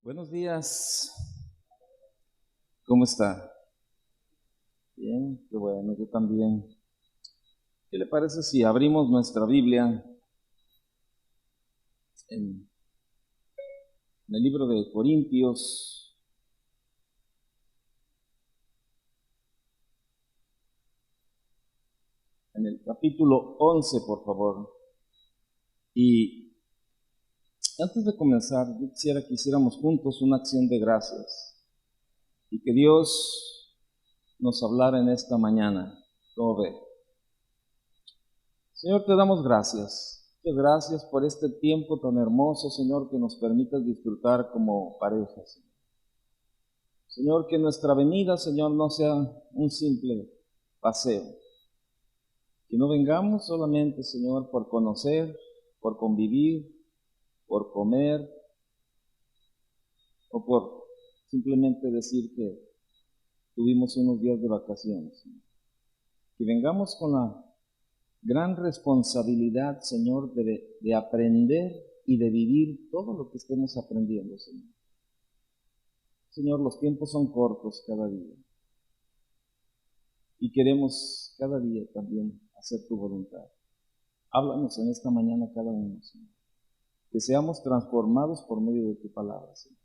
Buenos días, ¿cómo está? Bien, qué bueno, yo también. ¿Qué le parece si abrimos nuestra Biblia en el libro de Corintios, en el capítulo 11, por favor? Y antes de comenzar, yo quisiera que hiciéramos juntos una acción de gracias y que Dios nos hablara en esta mañana. ¿Cómo ve? Señor, te damos gracias. Muchas gracias por este tiempo tan hermoso, Señor, que nos permitas disfrutar como pareja, Señor. Señor, que nuestra venida, Señor, no sea un simple paseo. Que no vengamos solamente, Señor, por conocer, por convivir, por comer, o por simplemente decir que tuvimos unos días de vacaciones, Señor. Que vengamos con la gran responsabilidad, Señor, de aprender y de vivir todo lo que estemos aprendiendo, Señor. Señor, los tiempos son cortos cada día y queremos cada día también hacer tu voluntad. Háblanos en esta mañana cada uno, Señor. Que seamos transformados por medio de tu palabra, Señor.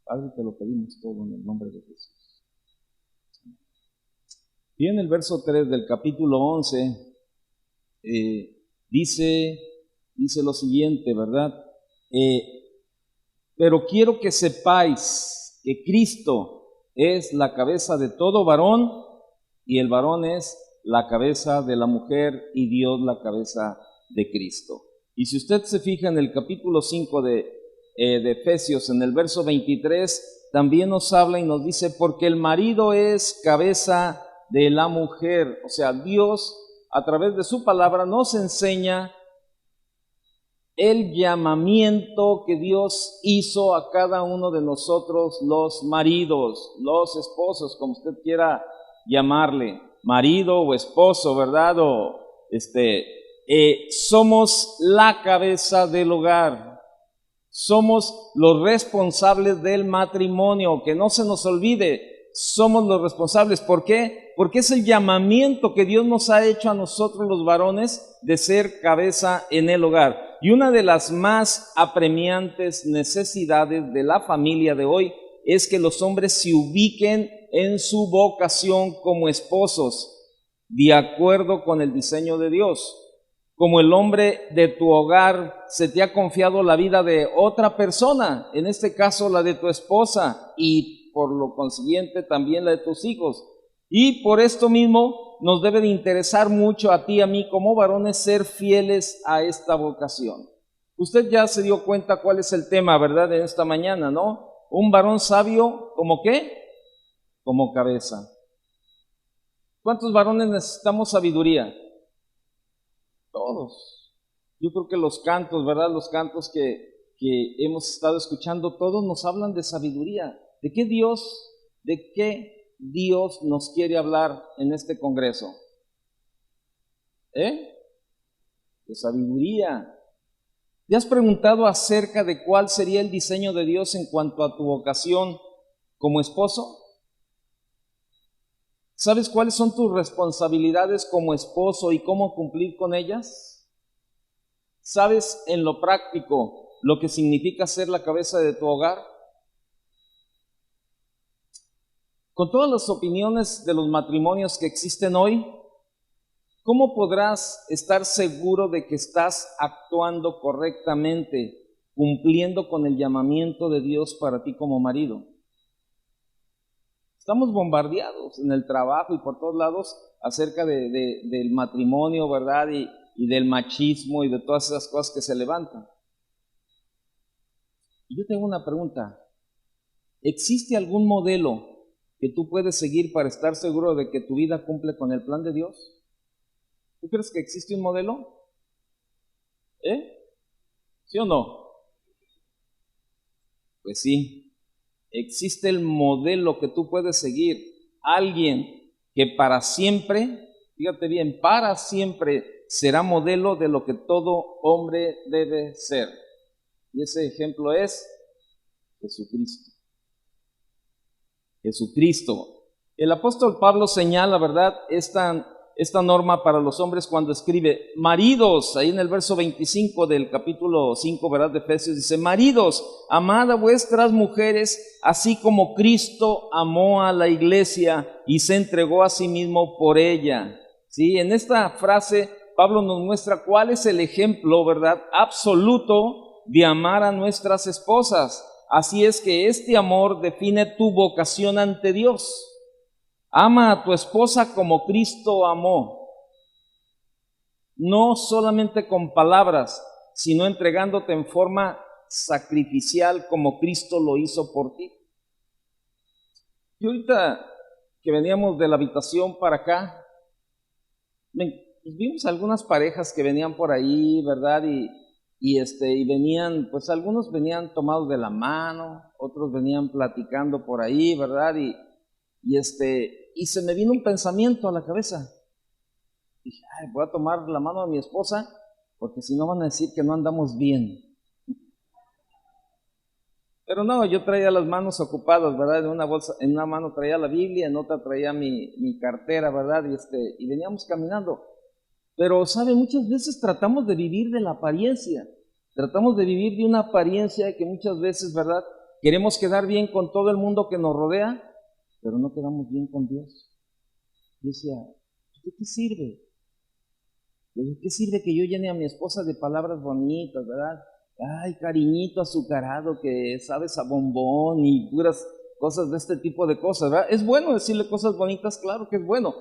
Padre, te lo pedimos todo en el nombre de Jesús. Y en el verso 3 del capítulo 11 dice lo siguiente, ¿verdad? Pero quiero que sepáis que Cristo es la cabeza de todo varón y el varón es la cabeza de la mujer y Dios la cabeza de Cristo. Y si usted se fija en el capítulo 5 de Efesios, en el verso 23, también nos habla y nos dice, porque el marido es cabeza de la mujer. O sea, Dios a través de su palabra nos enseña el llamamiento que Dios hizo a cada uno de nosotros, los maridos, los esposos, como usted quiera llamarle, marido o esposo, ¿verdad? Somos la cabeza del hogar, somos los responsables del matrimonio, que no se nos olvide, somos los responsables. ¿Por qué? Porque es el llamamiento que Dios nos ha hecho a nosotros los varones de ser cabeza en el hogar. Y una de las más apremiantes necesidades de la familia de hoy es que los hombres se ubiquen en su vocación como esposos, de acuerdo con el diseño de Dios. Como el hombre de tu hogar se te ha confiado la vida de otra persona, en este caso la de tu esposa, y por lo consiguiente también la de tus hijos. Y por esto mismo nos debe de interesar mucho a ti y a mí como varones ser fieles a esta vocación. Usted ya se dio cuenta cuál es el tema, ¿verdad? De esta mañana, ¿no? Un varón sabio, ¿como qué? Como cabeza. ¿Cuántos varones necesitamos sabiduría? Todos. Yo creo que los cantos, ¿verdad? Los cantos que hemos estado escuchando, todos nos hablan de sabiduría. ¿De qué Dios nos quiere hablar en este congreso? De sabiduría. ¿Te has preguntado acerca de cuál sería el diseño de Dios en cuanto a tu vocación como esposo? ¿Sabes cuáles son tus responsabilidades como esposo y cómo cumplir con ellas? ¿Sabes en lo práctico lo que significa ser la cabeza de tu hogar? Con todas las opiniones de los matrimonios que existen hoy, ¿cómo podrás estar seguro de que estás actuando correctamente, cumpliendo con el llamamiento de Dios para ti como marido? Estamos bombardeados en el trabajo y por todos lados acerca del matrimonio, ¿verdad? Y del machismo y de todas esas cosas que se levantan. Y yo tengo una pregunta. ¿Existe algún modelo que tú puedes seguir para estar seguro de que tu vida cumple con el plan de Dios? ¿Tú crees que existe un modelo? ¿Sí o no? Pues sí. Existe el modelo que tú puedes seguir. Alguien que para siempre, fíjate bien, para siempre será modelo de lo que todo hombre debe ser. Y ese ejemplo es Jesucristo. Jesucristo. El apóstol Pablo señala, ¿verdad?, esta norma para los hombres cuando escribe: maridos, ahí en el verso 25 del capítulo 5, ¿verdad?, de Efesios, dice: maridos, amad a vuestras mujeres, así como Cristo amó a la iglesia y se entregó a sí mismo por ella. Sí, en esta frase Pablo nos muestra cuál es el ejemplo, ¿verdad?, absoluto de amar a nuestras esposas. Así es que este amor define tu vocación ante Dios. Ama a tu esposa como Cristo amó, no solamente con palabras, sino entregándote en forma sacrificial como Cristo lo hizo por ti. Y ahorita que veníamos de la habitación para acá, vimos algunas parejas que venían por ahí, ¿verdad? Y venían, pues algunos venían tomados de la mano, otros venían platicando por ahí, ¿verdad? Y se me vino un pensamiento a la cabeza. Dije, voy a tomar la mano de mi esposa, porque si no van a decir que no andamos bien. Pero no, yo traía las manos ocupadas, ¿verdad? En una mano traía la Biblia, en otra traía mi cartera, ¿verdad? Y veníamos caminando. Pero, ¿sabe? Muchas veces tratamos de vivir de la apariencia. Tratamos de vivir de una apariencia que muchas veces, ¿verdad?, queremos quedar bien con todo el mundo que nos rodea, pero no quedamos bien con Dios. Yo decía, ¿de qué sirve? ¿De qué sirve que yo llene a mi esposa de palabras bonitas, ¿verdad? Ay, cariñito azucarado que sabes a bombón y puras cosas de este tipo de cosas, ¿verdad? Es bueno decirle cosas bonitas, claro que es bueno,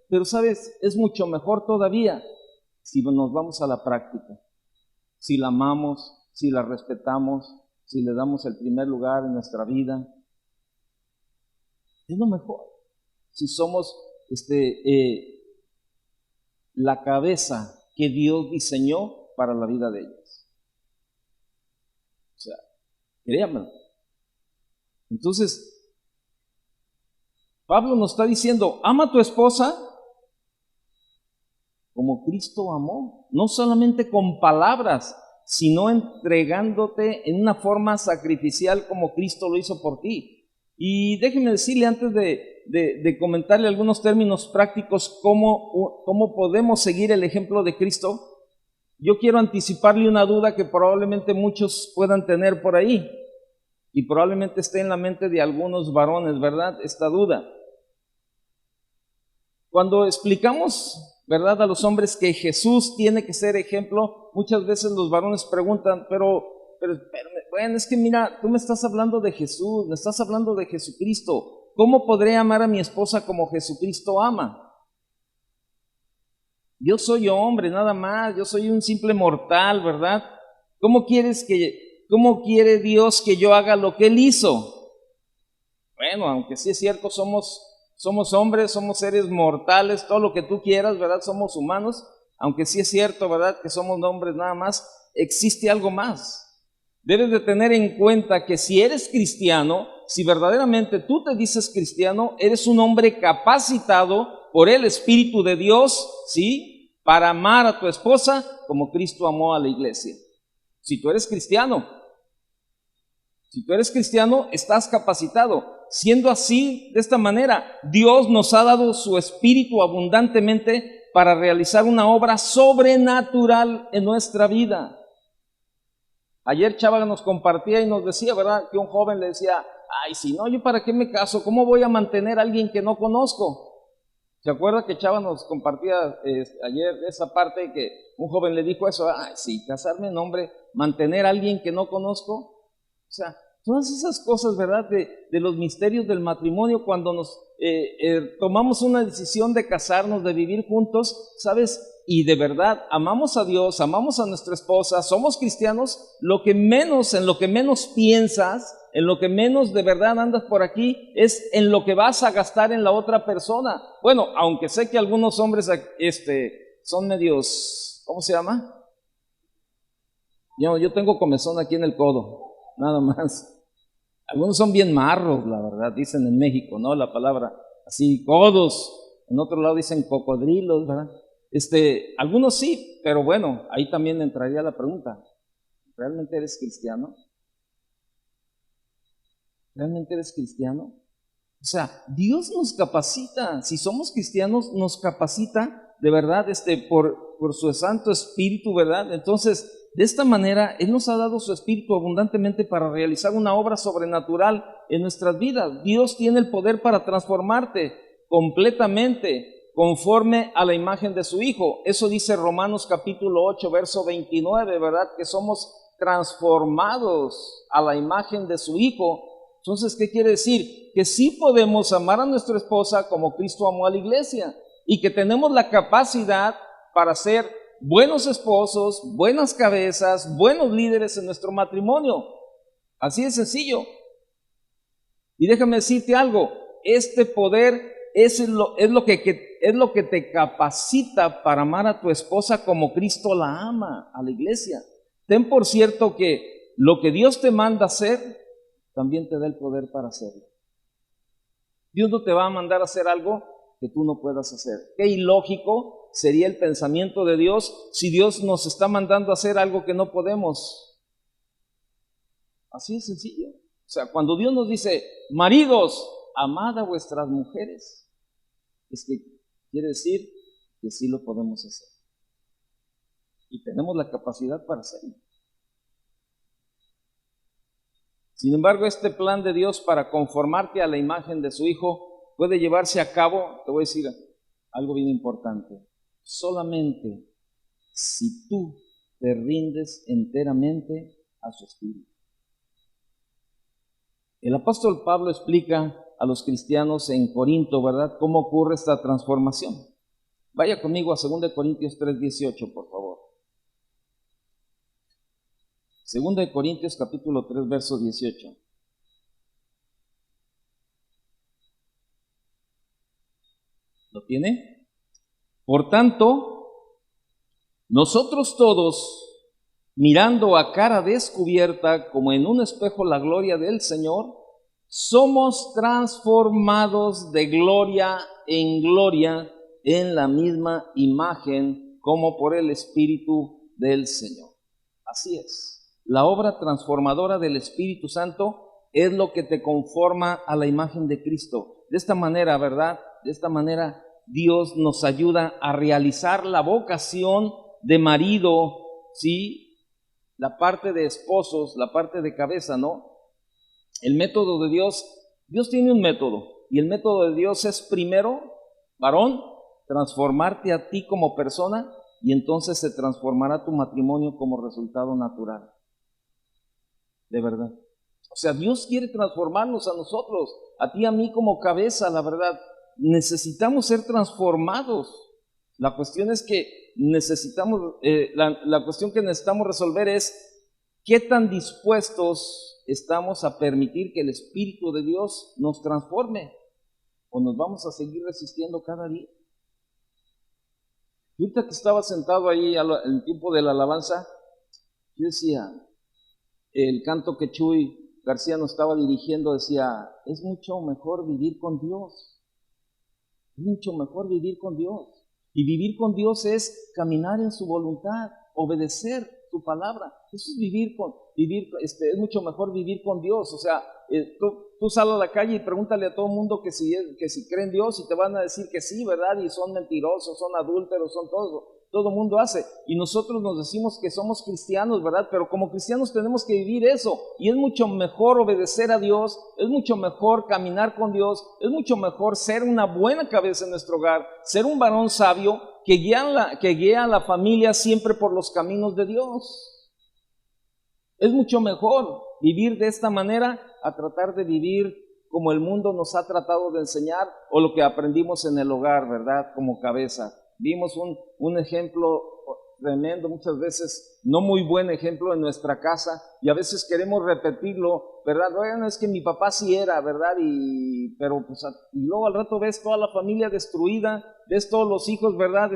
pero sabes, es mucho mejor todavía si nos vamos a la práctica, si la amamos, si la respetamos, si le damos el primer lugar en nuestra vida. Es lo mejor. Si somos la cabeza que Dios diseñó para la vida de ellos. O sea, créanme. Entonces, Pablo nos está diciendo, ama a tu esposa como Cristo amó, no solamente con palabras, sino entregándote en una forma sacrificial como Cristo lo hizo por ti. Y déjenme decirle antes de comentarle algunos términos prácticos cómo podemos seguir el ejemplo de Cristo, yo quiero anticiparle una duda que probablemente muchos puedan tener por ahí y probablemente esté en la mente de algunos varones, ¿verdad?, esta duda. Cuando explicamos, ¿verdad?, a los hombres que Jesús tiene que ser ejemplo, muchas veces los varones preguntan, pero bueno, es que mira, tú me estás hablando de Jesús, me estás hablando de Jesucristo. ¿Cómo podré amar a mi esposa como Jesucristo ama? Yo soy hombre, nada más, yo soy un simple mortal, ¿verdad? ¿Cómo quiere Dios que yo haga lo que Él hizo? Bueno, aunque sí es cierto, somos hombres, somos seres mortales, todo lo que tú quieras, ¿verdad? Somos humanos, aunque sí es cierto, ¿verdad?, que somos hombres nada más, existe algo más. Debes de tener en cuenta que si eres cristiano, si verdaderamente tú te dices cristiano, eres un hombre capacitado por el Espíritu de Dios, ¿sí?, para amar a tu esposa como Cristo amó a la iglesia. Si tú eres cristiano, estás capacitado. Siendo así, de esta manera, Dios nos ha dado su Espíritu abundantemente para realizar una obra sobrenatural en nuestra vida. Ayer Chava nos compartía y nos decía, ¿verdad?, que un joven le decía, ay, si no, ¿yo para qué me caso? ¿Cómo voy a mantener a alguien que no conozco? ¿Se acuerda que Chava nos compartía ayer esa parte que un joven le dijo eso? Ay, sí, casarme, no, hombre, mantener a alguien que no conozco. O sea, todas esas cosas, ¿verdad?, de los misterios del matrimonio, cuando nos tomamos una decisión de casarnos, de vivir juntos, ¿sabes?, y de verdad amamos a Dios, amamos a nuestra esposa, somos cristianos, en lo que menos piensas, en lo que menos de verdad andas por aquí, es en lo que vas a gastar en la otra persona. Bueno, aunque sé que algunos hombres son medios, ¿cómo se llama? Yo tengo comezón aquí en el codo, nada más. Algunos son bien marros, la verdad, dicen en México, ¿no?, la palabra así, codos. En otro lado dicen cocodrilos, ¿verdad? Algunos sí, pero bueno, ahí también entraría la pregunta, ¿realmente eres cristiano? ¿Realmente eres cristiano? O sea, Dios nos capacita. Si somos cristianos, nos capacita de verdad por su Santo Espíritu, ¿verdad? Entonces, de esta manera, Él nos ha dado su Espíritu abundantemente para realizar una obra sobrenatural en nuestras vidas. Dios tiene el poder para transformarte completamente conforme a la imagen de su Hijo. Eso dice Romanos capítulo 8, verso 29, ¿verdad? Que somos transformados a la imagen de su Hijo. Entonces, ¿qué quiere decir? Que sí podemos amar a nuestra esposa como Cristo amó a la iglesia y que tenemos la capacidad para ser buenos esposos, buenas cabezas, buenos líderes en nuestro matrimonio. Así de sencillo. Y déjame decirte algo, este poder es lo que te capacita para amar a tu esposa como Cristo la ama a la iglesia. Ten por cierto que lo que Dios te manda hacer, también te da el poder para hacerlo. Dios no te va a mandar a hacer algo que tú no puedas hacer. Qué ilógico sería el pensamiento de Dios si Dios nos está mandando a hacer algo que no podemos. Así es sencillo. O sea, cuando Dios nos dice, maridos, amad a vuestras mujeres, es que quiere decir que sí lo podemos hacer. Y tenemos la capacidad para hacerlo. Sin embargo, este plan de Dios para conformarte a la imagen de su Hijo puede llevarse a cabo, te voy a decir algo bien importante, solamente si tú te rindes enteramente a su Espíritu. El apóstol Pablo explica a los cristianos en Corinto, ¿verdad?, cómo ocurre esta transformación. Vaya conmigo a 2 Corintios 3:18, por favor. 2 Corintios capítulo 3, verso 18. ¿Lo tiene? Por tanto, nosotros todos, mirando a cara descubierta, como en un espejo la gloria del Señor, somos transformados de gloria en gloria en la misma imagen, como por el Espíritu del Señor. Así es. La obra transformadora del Espíritu Santo es lo que te conforma a la imagen de Cristo. De esta manera, ¿verdad? De esta manera Dios nos ayuda a realizar la vocación de marido, ¿sí? La parte de esposos, la parte de cabeza, ¿no? El método de Dios tiene un método, y el método de Dios es primero, varón, transformarte a ti como persona, y entonces se transformará tu matrimonio como resultado natural. De verdad. O sea, Dios quiere transformarnos a nosotros, a ti y a mí como cabeza, la verdad. Necesitamos ser transformados. La cuestión es que la cuestión que necesitamos resolver es qué tan dispuestos estamos a permitir que el Espíritu de Dios nos transforme, o nos vamos a seguir resistiendo cada día. Y ahorita que estaba sentado ahí en el tiempo de la alabanza, yo decía, el canto que Chuy García nos estaba dirigiendo decía, es mucho mejor vivir con Dios. Es mucho mejor vivir con Dios. Y vivir con Dios es caminar en su voluntad, obedecer su palabra. Eso es es mucho mejor vivir con Dios. O sea, tú sales a la calle y pregúntale a todo el mundo que si cree en Dios, y te van a decir que sí, ¿verdad? Y son mentirosos, son adúlteros, son todo el mundo hace. Y nosotros nos decimos que somos cristianos, ¿verdad? Pero como cristianos tenemos que vivir eso. Y es mucho mejor obedecer a Dios, es mucho mejor caminar con Dios, es mucho mejor ser una buena cabeza en nuestro hogar, ser un varón sabio que guía a la familia siempre por los caminos de Dios. Es mucho mejor vivir de esta manera a tratar de vivir como el mundo nos ha tratado de enseñar, o lo que aprendimos en el hogar, ¿verdad? Como cabeza. Vimos un ejemplo tremendo, muchas veces no muy buen ejemplo en nuestra casa, y a veces queremos repetirlo, ¿verdad? Bueno, es que mi papá sí era, ¿verdad? Pero pues, y luego al rato ves toda la familia destruida, ves todos los hijos, ¿verdad?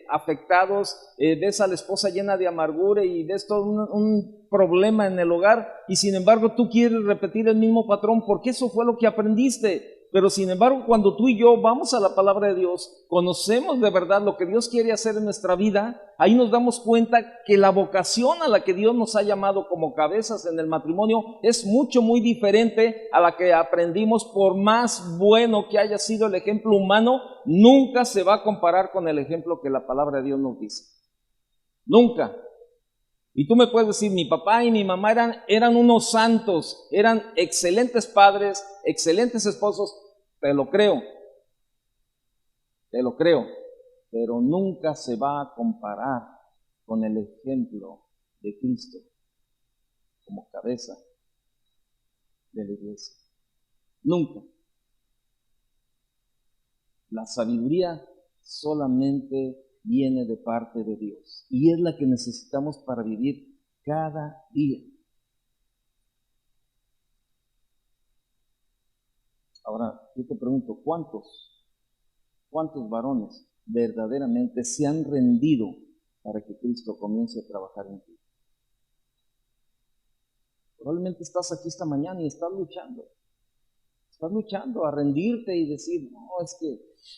Afectados, ves a la esposa llena de amargura y ves todo un problema en el hogar, y sin embargo tú quieres repetir el mismo patrón porque eso fue lo que aprendiste. Pero sin embargo, cuando tú y yo vamos a la palabra de Dios, conocemos de verdad lo que Dios quiere hacer en nuestra vida, ahí nos damos cuenta que la vocación a la que Dios nos ha llamado como cabezas en el matrimonio es muy diferente a la que aprendimos. Por más bueno que haya sido el ejemplo humano, nunca se va a comparar con el ejemplo que la palabra de Dios nos dice. Nunca. Y tú me puedes decir, mi papá y mi mamá eran unos santos, eran excelentes padres, excelentes esposos, te lo creo, pero nunca se va a comparar con el ejemplo de Cristo como cabeza de la iglesia. Nunca. La sabiduría solamente viene de parte de Dios y es la que necesitamos para vivir cada día. Ahora, yo te pregunto, ¿cuántos varones verdaderamente se han rendido para que Cristo comience a trabajar en ti? Probablemente estás aquí esta mañana y estás luchando a rendirte y decir, no, es que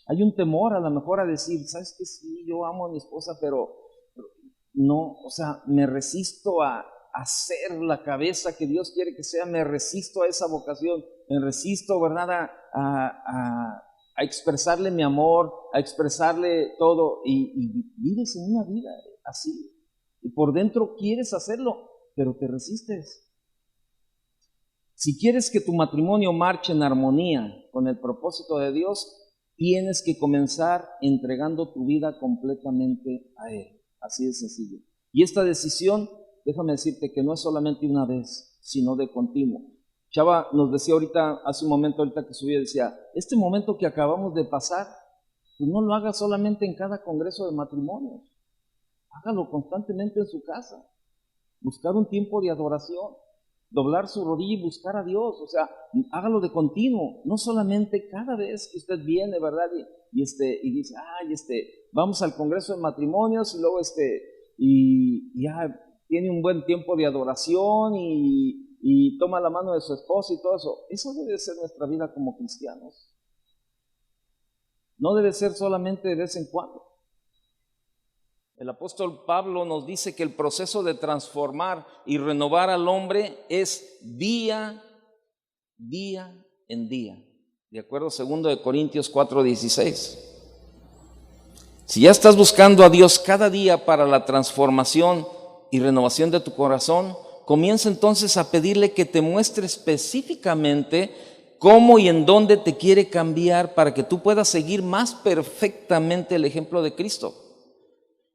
hay un temor a lo mejor a decir, ¿sabes qué? Sí, yo amo a mi esposa, pero no, o sea, me resisto a ser la cabeza que Dios quiere que sea, me resisto a esa vocación, me resisto, ¿verdad? A expresarle mi amor, a expresarle todo, y vives en una vida así, y por dentro quieres hacerlo, pero te resistes. Si quieres que tu matrimonio marche en armonía con el propósito de Dios, tienes que comenzar entregando tu vida completamente a Él. Así de sencillo. Y esta decisión, déjame decirte que no es solamente una vez, sino de continuo. Chava nos decía hace un momento que subía, decía, este momento que acabamos de pasar, pues no lo haga solamente en cada congreso de matrimonios. Hágalo constantemente en su casa. Buscar un tiempo de adoración. Doblar su rodilla y buscar a Dios, o sea, hágalo de continuo, no solamente cada vez que usted viene, ¿verdad? Y dice, vamos al congreso de matrimonios y luego y ya tiene un buen tiempo de adoración y toma la mano de su esposa y todo eso. Eso debe ser nuestra vida como cristianos. No debe ser solamente de vez en cuando. El apóstol Pablo nos dice que el proceso de transformar y renovar al hombre es día en día. De acuerdo a 2 Corintios 4:16. Si ya estás buscando a Dios cada día para la transformación y renovación de tu corazón, comienza entonces a pedirle que te muestre específicamente cómo y en dónde te quiere cambiar para que tú puedas seguir más perfectamente el ejemplo de Cristo.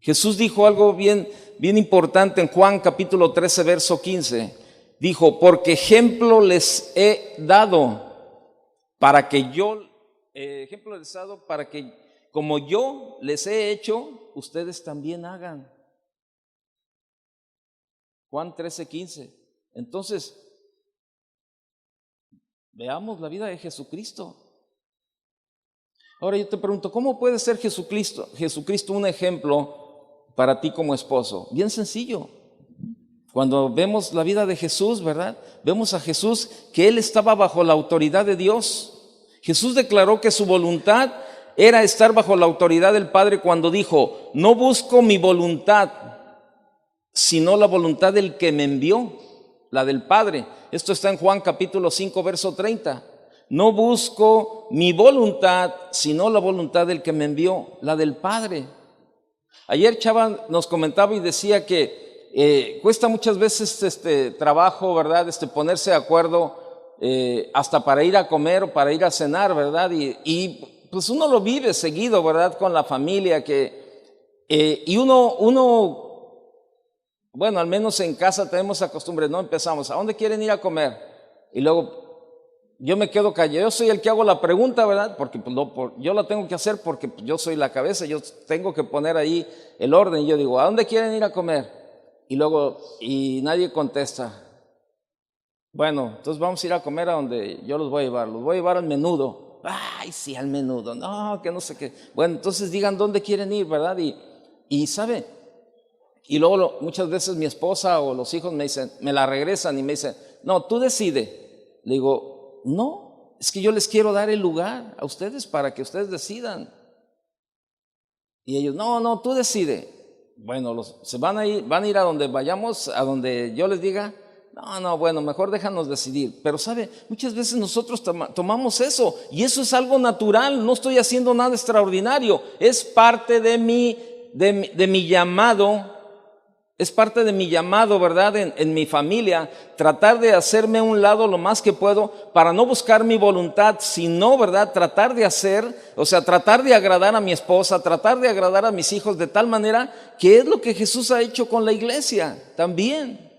Jesús dijo algo bien importante en Juan capítulo 13, verso 15. Dijo, porque ejemplo les he dado para que como yo les he hecho, ustedes también hagan. Juan 13, 15. Entonces, veamos la vida de Jesucristo. Ahora yo te pregunto, ¿cómo puede ser Jesucristo un ejemplo para ti como esposo? Bien sencillo. Cuando vemos la vida de Jesús, ¿verdad? Vemos a Jesús que Él estaba bajo la autoridad de Dios. Jesús declaró que su voluntad era estar bajo la autoridad del Padre cuando dijo, no busco mi voluntad, sino la voluntad del que me envió, la del Padre. Esto está en Juan capítulo 5, verso 30. No busco mi voluntad, sino la voluntad del que me envió, la del Padre. Ayer Chava nos comentaba y decía que cuesta muchas veces trabajo, ¿verdad? Ponerse de acuerdo hasta para ir a comer o para ir a cenar, ¿verdad? Y pues uno lo vive seguido, ¿verdad? Con la familia y uno, bueno, al menos en casa tenemos la costumbre, no empezamos, ¿a dónde quieren ir a comer? Y luego yo me quedo callado, yo soy el que hago la pregunta, ¿verdad? Porque yo la tengo que hacer porque yo soy la cabeza, yo tengo que poner ahí el orden. Y yo digo, ¿a dónde quieren ir a comer? Y nadie contesta. Bueno, entonces vamos a ir a comer a donde yo los voy a llevar al menudo. Ay, sí, al menudo, no, que no sé qué. Bueno, entonces digan dónde quieren ir, ¿verdad? Y ¿sabe? Y luego muchas veces mi esposa o los hijos me la regresan y me dicen, no, tú decide. Le digo, no, es que yo les quiero dar el lugar a ustedes para que ustedes decidan. Y ellos, no, tú decide. Bueno, se van a ir a donde vayamos, a donde yo les diga. No, bueno, mejor déjanos decidir. Pero sabe, muchas veces nosotros tomamos eso, y eso es algo natural. No estoy haciendo nada extraordinario. Es parte de mi llamado. Es parte de mi llamado, ¿verdad? En mi familia, tratar de hacerme a un lado lo más que puedo para no buscar mi voluntad, sino, ¿verdad? Tratar de agradar a mi esposa, tratar de agradar a mis hijos de tal manera que es lo que Jesús ha hecho con la iglesia también.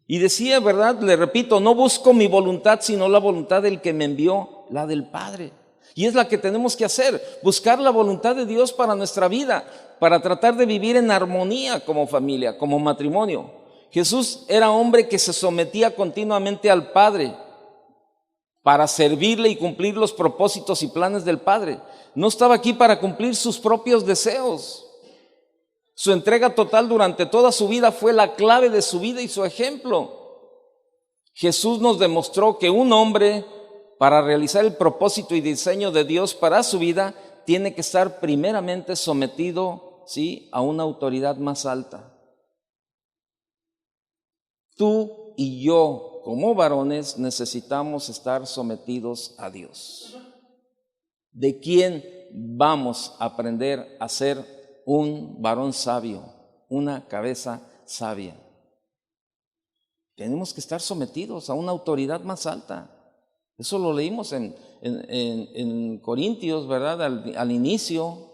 Y decía, ¿verdad? Le repito, no busco mi voluntad, sino la voluntad del que me envió, la del Padre. Y es la que tenemos que hacer, buscar la voluntad de Dios para nuestra vida, para tratar de vivir en armonía como familia, como matrimonio. Jesús era hombre que se sometía continuamente al Padre para servirle y cumplir los propósitos y planes del Padre. No estaba aquí para cumplir sus propios deseos. Su entrega total durante toda su vida fue la clave de su vida y su ejemplo. Jesús nos demostró que un hombre, para realizar el propósito y diseño de Dios para su vida, tiene que estar primeramente sometido, ¿sí?, a una autoridad más alta. Tú y yo, como varones, necesitamos estar sometidos a Dios. ¿De quién vamos a aprender a ser un varón sabio, una cabeza sabia? Tenemos que estar sometidos a una autoridad más alta. Eso lo leímos en Corintios, ¿verdad? Al inicio.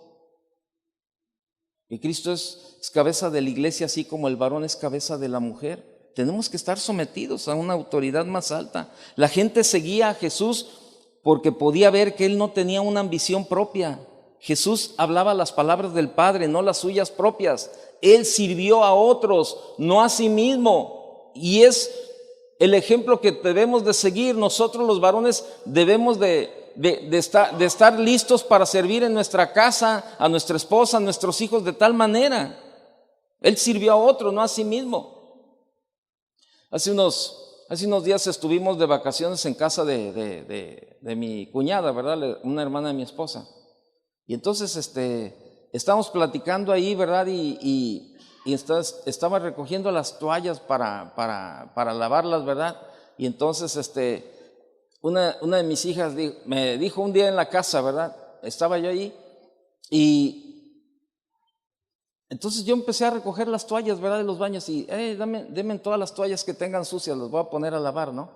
Que Cristo es cabeza de la iglesia, así como el varón es cabeza de la mujer. Tenemos que estar sometidos a una autoridad más alta. La gente seguía a Jesús porque podía ver que Él no tenía una ambición propia. Jesús hablaba las palabras del Padre, no las suyas propias. Él sirvió a otros, no a sí mismo. Y es el ejemplo que debemos de seguir. Nosotros los varones debemos de estar listos para servir en nuestra casa, a nuestra esposa, a nuestros hijos de tal manera. Él sirvió a otro, no a sí mismo. Hace unos días estuvimos de vacaciones en casa de mi cuñada, ¿verdad? Una hermana de mi esposa. Y entonces estábamos platicando ahí, ¿verdad? Y estaba recogiendo las toallas para lavarlas, ¿verdad? Y entonces una de mis hijas me dijo un día en la casa, ¿verdad? Estaba yo ahí y entonces yo empecé a recoger las toallas, ¿verdad? De los baños y denme todas las toallas que tengan sucias, las voy a poner a lavar, ¿no?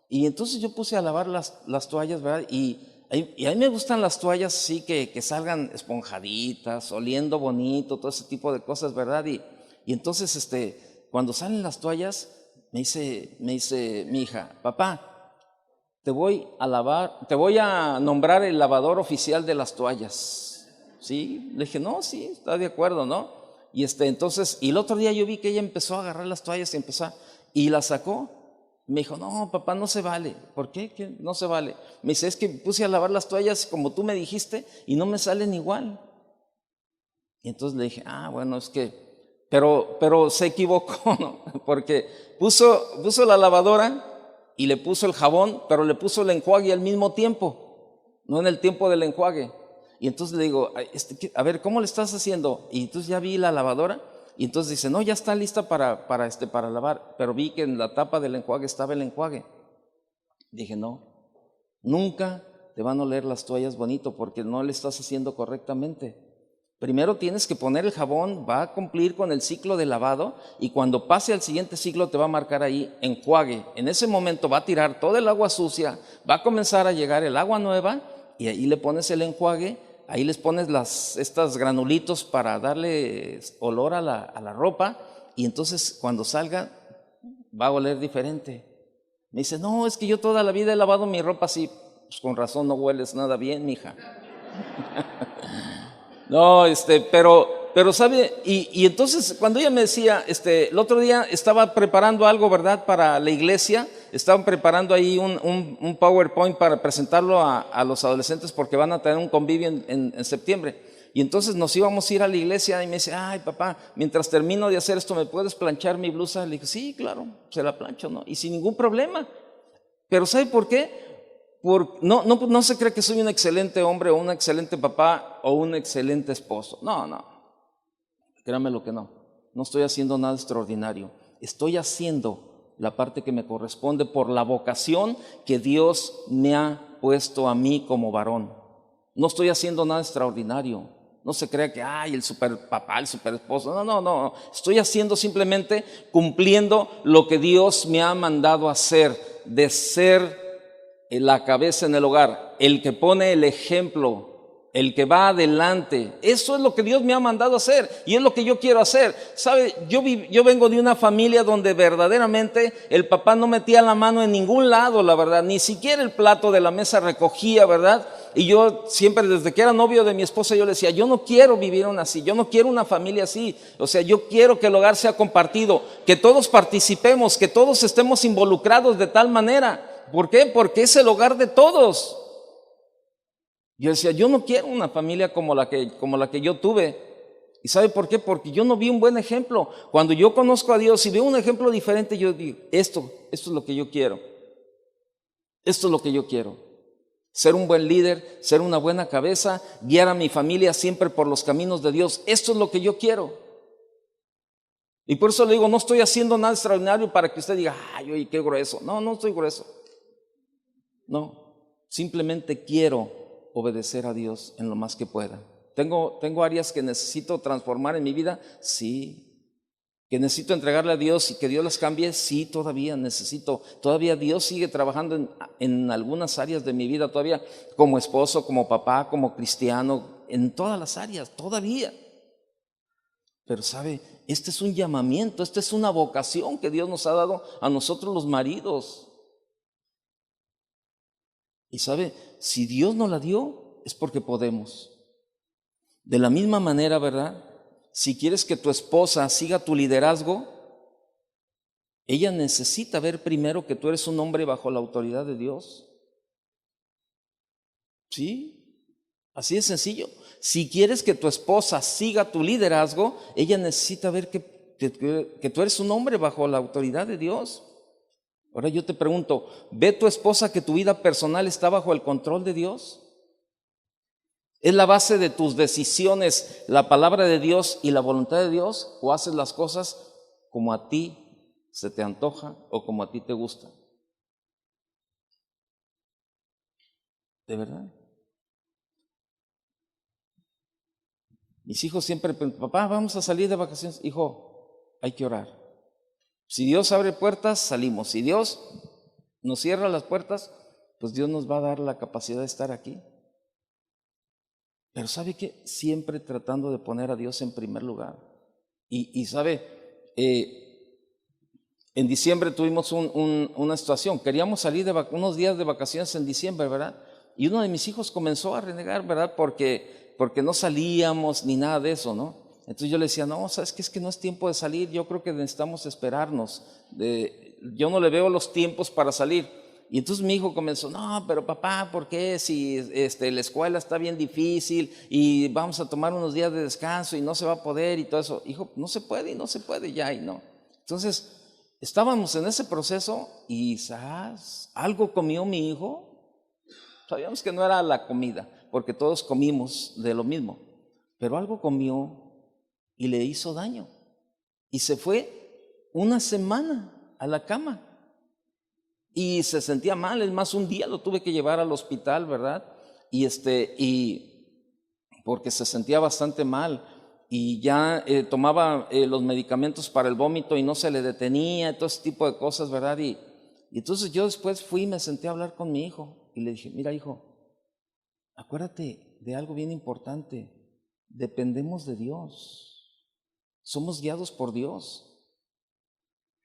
Y entonces yo puse a lavar las toallas, ¿verdad? Y a mí me gustan las toallas así que salgan esponjaditas, oliendo bonito, todo ese tipo de cosas, ¿verdad? Y entonces cuando salen las toallas, me dice mi hija, papá, te voy a nombrar el lavador oficial de las toallas. ¿Sí? Le dije, no, sí, está de acuerdo, ¿no? Y entonces, y el otro día yo vi que ella empezó a agarrar las toallas y las sacó. Me dijo, no, papá, no se vale. ¿Por qué? ¿Qué? No se vale. Me dice, es que puse a lavar las toallas como tú me dijiste y no me salen igual. Y entonces le dije, bueno, es que, pero se equivocó, ¿no? Porque puso la lavadora y le puso el jabón, pero le puso el enjuague al mismo tiempo, no en el tiempo del enjuague. Y entonces le digo, a ver, ¿cómo le estás haciendo? Y entonces ya vi la lavadora y entonces dice, no, ya está lista para lavar, pero vi que en la tapa del enjuague estaba el enjuague. Dije, no, nunca te van a oler las toallas bonito porque no le estás haciendo correctamente. Primero tienes que poner el jabón, va a cumplir con el ciclo de lavado y cuando pase al siguiente ciclo te va a marcar ahí enjuague. En ese momento va a tirar todo el agua sucia, va a comenzar a llegar el agua nueva y ahí le pones el enjuague. Ahí les pones estas granulitos para darle olor a la ropa y entonces cuando salga va a oler diferente. Me dice, no, es que yo toda la vida he lavado mi ropa así. Pues con razón no hueles nada bien, mija. No, pero sabe, y entonces cuando ella me decía, el otro día estaba preparando algo, ¿verdad? Para la iglesia, estaban preparando ahí un PowerPoint para presentarlo a los adolescentes porque van a tener un convivio en septiembre. Y entonces nos íbamos a ir a la iglesia y me dice, ay papá, mientras termino de hacer esto, ¿me puedes planchar mi blusa? Le dije, sí, claro, se la plancho, ¿no? Y sin ningún problema. Pero ¿sabe por qué? no se cree que soy un excelente hombre o un excelente papá o un excelente esposo. No, créanme lo que no. No estoy haciendo nada extraordinario. Estoy haciendo la parte que me corresponde por la vocación que Dios me ha puesto a mí como varón. No estoy haciendo nada extraordinario. No se crea que, el super papá, el super esposo. No. Estoy haciendo simplemente cumpliendo lo que Dios me ha mandado a hacer, de ser la cabeza en el hogar, el que pone el ejemplo, el que va adelante. Eso es lo que Dios me ha mandado a hacer y es lo que yo quiero hacer. ¿Sabe? Yo vengo de una familia donde verdaderamente el papá no metía la mano en ningún lado, la verdad, ni siquiera el plato de la mesa recogía, ¿verdad? Y yo siempre, desde que era novio de mi esposa, yo le decía, yo no quiero vivir así, yo no quiero una familia así. O sea, yo quiero que el hogar sea compartido, que todos participemos, que todos estemos involucrados de tal manera. ¿Por qué? Porque es el hogar de todos. Yo decía, yo no quiero una familia como la que yo tuve. ¿Y sabe por qué? Porque yo no vi un buen ejemplo. Cuando yo conozco a Dios y veo un ejemplo diferente, yo digo, esto es lo que yo quiero. Esto es lo que yo quiero. Ser un buen líder, ser una buena cabeza, guiar a mi familia siempre por los caminos de Dios. Esto es lo que yo quiero. Y por eso le digo, no estoy haciendo nada extraordinario para que usted diga, oye, qué grueso. No estoy grueso. No, simplemente quiero obedecer a Dios en lo más que pueda. ¿Tengo áreas que necesito transformar en mi vida? Sí. ¿Que necesito entregarle a Dios y que Dios las cambie? Sí, todavía necesito. Todavía Dios sigue trabajando en algunas áreas de mi vida, todavía como esposo, como papá, como cristiano, en todas las áreas, todavía. Pero sabe, este es un llamamiento, esta es una vocación que Dios nos ha dado a nosotros los maridos. Y sabe, si Dios nos la dio, es porque podemos. De la misma manera, ¿verdad? Si quieres que tu esposa siga tu liderazgo, ella necesita ver primero que tú eres un hombre bajo la autoridad de Dios. ¿Sí? Así de sencillo. Si quieres que tu esposa siga tu liderazgo, ella necesita ver que tú eres un hombre bajo la autoridad de Dios. Ahora yo te pregunto, ¿ve tu esposa que tu vida personal está bajo el control de Dios? ¿Es la base de tus decisiones la palabra de Dios y la voluntad de Dios? ¿O haces las cosas como a ti se te antoja o como a ti te gusta? ¿De verdad? Mis hijos siempre, papá, vamos a salir de vacaciones. Hijo, hay que orar. Si Dios abre puertas, salimos. Si Dios nos cierra las puertas, pues Dios nos va a dar la capacidad de estar aquí. Pero ¿sabe qué? Siempre tratando de poner a Dios en primer lugar. Y ¿sabe? En diciembre tuvimos una situación. Queríamos salir unos días de vacaciones en diciembre, ¿verdad? Y uno de mis hijos comenzó a renegar, ¿verdad? Porque no salíamos ni nada de eso, ¿no? Entonces yo le decía, no, ¿sabes qué? Es que no es tiempo de salir. Yo creo que necesitamos esperarnos. Yo no le veo los tiempos para salir. Y entonces mi hijo comenzó, no, pero papá, ¿por qué? Si la escuela está bien difícil y vamos a tomar unos días de descanso y no se va a poder y todo eso. Hijo, no se puede ya y no. Entonces, estábamos en ese proceso y ¿sabes? Algo comió mi hijo. Sabíamos que no era la comida, porque todos comimos de lo mismo. Pero algo comió y le hizo daño. Y se fue una semana a la cama. Y se sentía mal, es más, un día lo tuve que llevar al hospital, ¿verdad? Y porque se sentía bastante mal y ya tomaba los medicamentos para el vómito y no se le detenía, todo ese tipo de cosas, ¿verdad? Y entonces yo después fui y me senté a hablar con mi hijo y le dije, mira hijo, acuérdate de algo bien importante, dependemos de Dios, somos guiados por Dios.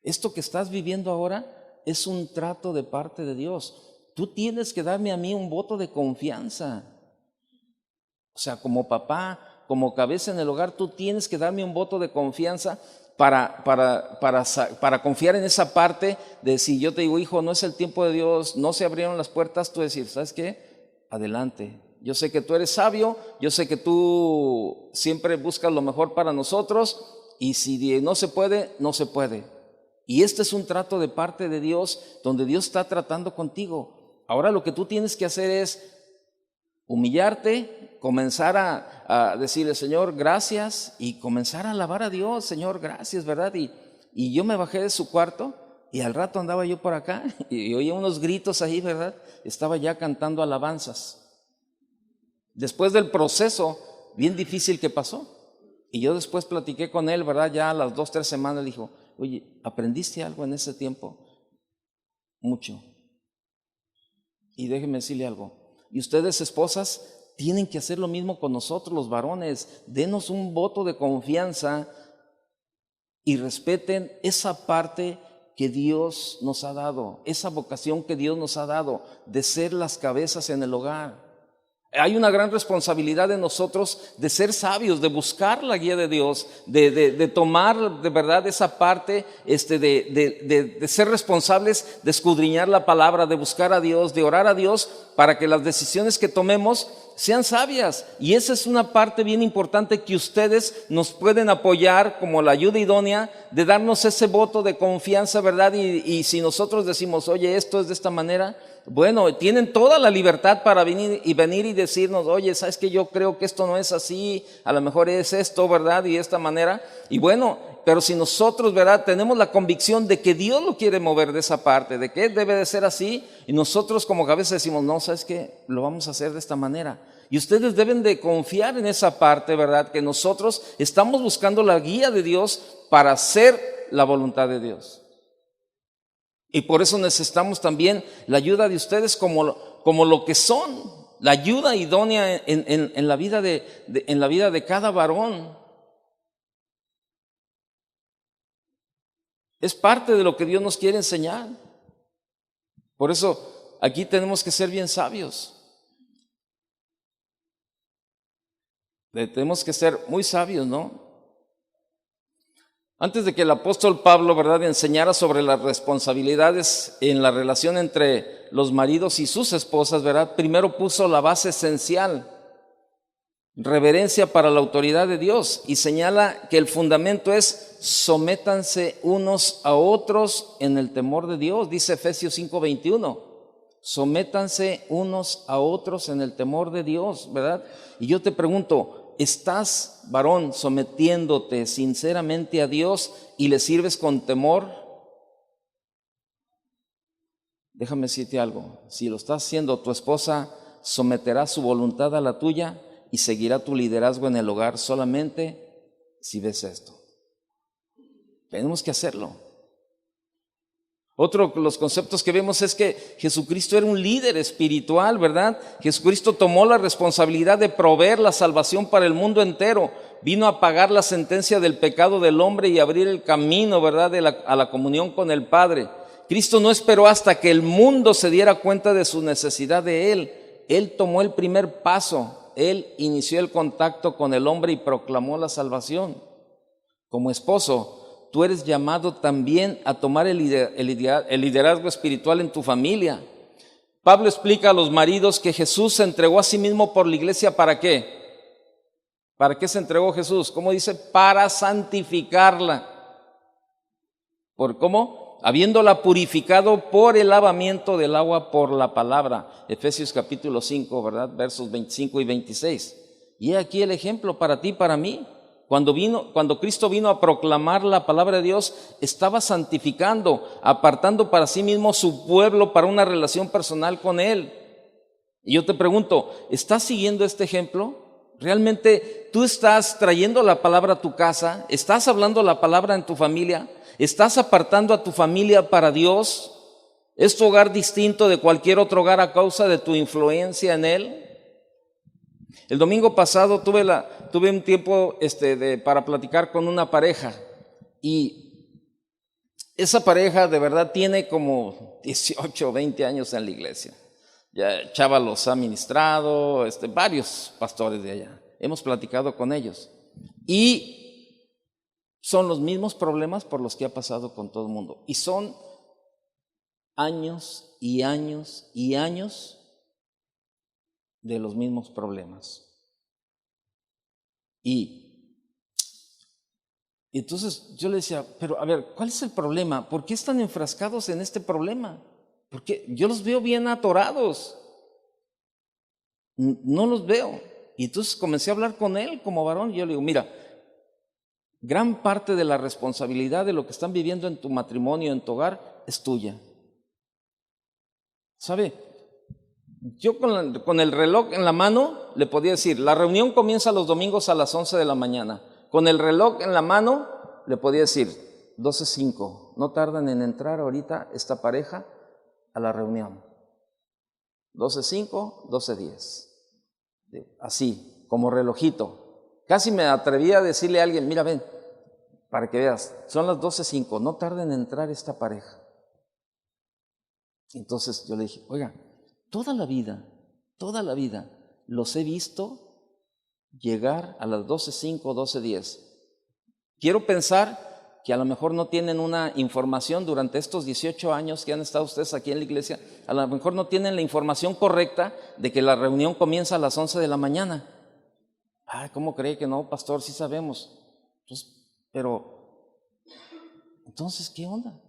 Esto que estás viviendo ahora es un trato de parte de Dios. Tú tienes que darme a mí un voto de confianza. O sea, como papá, como cabeza en el hogar, tú tienes que darme un voto de confianza para confiar en esa parte de si yo te digo, hijo, no es el tiempo de Dios, no se abrieron las puertas, tú decir, ¿sabes qué? Adelante. Yo sé que tú eres sabio, yo sé que tú siempre buscas lo mejor para nosotros y si no se puede, no se puede. Y este es un trato de parte de Dios donde Dios está tratando contigo. Ahora lo que tú tienes que hacer es humillarte, comenzar a decirle, Señor, gracias, y comenzar a alabar a Dios, Señor, gracias, ¿verdad? Y yo me bajé de su cuarto y al rato andaba yo por acá y oía unos gritos ahí, ¿verdad? Estaba ya cantando alabanzas. Después del proceso bien difícil que pasó. Y yo después platiqué con él, ¿verdad? Ya a las 2, 3 semanas le dijo, oye, ¿aprendiste algo en ese tiempo? Mucho. Y déjeme decirle algo. Y ustedes, esposas, tienen que hacer lo mismo con nosotros, los varones. Denos un voto de confianza y respeten esa parte que Dios nos ha dado, esa vocación que Dios nos ha dado de ser las cabezas en el hogar. Hay una gran responsabilidad de nosotros de ser sabios, de buscar la guía de Dios, de tomar de verdad esa parte, de ser responsables, de escudriñar la palabra, de buscar a Dios, de orar a Dios para que las decisiones que tomemos sean sabias. Y esa es una parte bien importante que ustedes nos pueden apoyar como la ayuda idónea de darnos ese voto de confianza, ¿verdad? Y si nosotros decimos, oye, esto es de esta manera, bueno, tienen toda la libertad para venir y decirnos, oye, ¿sabes qué? Yo creo que esto no es así, a lo mejor es esto, ¿verdad? Y de esta manera. Y bueno, pero si nosotros, ¿verdad? Tenemos la convicción de que Dios lo quiere mover de esa parte, de que debe de ser así, y nosotros como que a veces decimos, no, ¿sabes qué? Lo vamos a hacer de esta manera. Y ustedes deben de confiar en esa parte, ¿verdad? Que nosotros estamos buscando la guía de Dios para hacer la voluntad de Dios. Y por eso necesitamos también la ayuda de ustedes como lo que son, la ayuda idónea en la vida de cada varón. Es parte de lo que Dios nos quiere enseñar. Por eso aquí tenemos que ser bien sabios. Tenemos que ser muy sabios, ¿no? Antes de que el apóstol Pablo, ¿verdad?, enseñara sobre las responsabilidades en la relación entre los maridos y sus esposas, ¿verdad?, primero puso la base esencial, reverencia para la autoridad de Dios, y señala que el fundamento es sométanse unos a otros en el temor de Dios, dice Efesios 5:21. Sométanse unos a otros en el temor de Dios, ¿verdad? Y yo te pregunto, ¿estás, varón, sometiéndote sinceramente a Dios y le sirves con temor? Déjame decirte algo, si lo estás haciendo, tu esposa someterá su voluntad a la tuya y seguirá tu liderazgo en el hogar solamente si ves esto. Tenemos que hacerlo. Otro de los conceptos que vemos es que Jesucristo era un líder espiritual, ¿verdad? Jesucristo tomó la responsabilidad de proveer la salvación para el mundo entero. Vino a pagar la sentencia del pecado del hombre y abrir el camino, ¿verdad?, a la comunión con el Padre. Cristo no esperó hasta que el mundo se diera cuenta de su necesidad de Él. Él tomó el primer paso. Él inició el contacto con el hombre y proclamó la salvación. Como esposo, tú eres llamado también a tomar el liderazgo espiritual en tu familia. Pablo explica a los maridos que Jesús se entregó a sí mismo por la iglesia, ¿para qué? ¿Para qué se entregó Jesús? ¿Cómo dice? Para santificarla. ¿Por cómo? Habiéndola purificado por el lavamiento del agua por la palabra. Efesios capítulo 5, ¿verdad? Versos 25 y 26. Y aquí el ejemplo para ti y para mí. Cuando Cristo vino a proclamar la palabra de Dios, estaba santificando, apartando para sí mismo su pueblo para una relación personal con Él. Y yo te pregunto, ¿estás siguiendo este ejemplo? ¿Realmente tú estás trayendo la palabra a tu casa? ¿Estás hablando la palabra en tu familia? ¿Estás apartando a tu familia para Dios? ¿Es tu hogar distinto de cualquier otro hogar a causa de tu influencia en él? El domingo pasado tuve un tiempo para platicar con una pareja, y esa pareja de verdad tiene como 18 o 20 años en la iglesia. Ya Chava los ha ministrado, varios pastores de allá. Hemos platicado con ellos y son los mismos problemas por los que ha pasado con todo el mundo, y son años y años y años de los mismos problemas. Y entonces yo le decía, pero a ver, ¿cuál es el problema? ¿Por qué están enfrascados en este problema? porque yo los veo bien atorados, no los veo. Y entonces comencé a hablar con él como varón y yo le digo, mira, gran parte de la responsabilidad de lo que están viviendo en tu matrimonio, en tu hogar, es tuya. ¿Sabe? Yo con el reloj en la mano le podía decir, la reunión comienza los domingos a las 11 de la mañana. Con el reloj en la mano le podía decir, 12:05, no tardan en entrar ahorita esta pareja a la reunión. 12:05, 12:10. Así, como relojito. Casi me atreví a decirle a alguien, mira, ven, para que veas, son las 12:05, no tarden en entrar esta pareja. Entonces yo le dije, oiga, toda la vida los he visto llegar a las 12:05, 12:10. Quiero pensar que a lo mejor no tienen una información durante estos 18 años que han estado ustedes aquí en la iglesia, a lo mejor no tienen la información correcta de que la reunión comienza a las 11 de la mañana. ¿Cómo cree que no, pastor? Sí sabemos. Pero, entonces, ¿qué onda?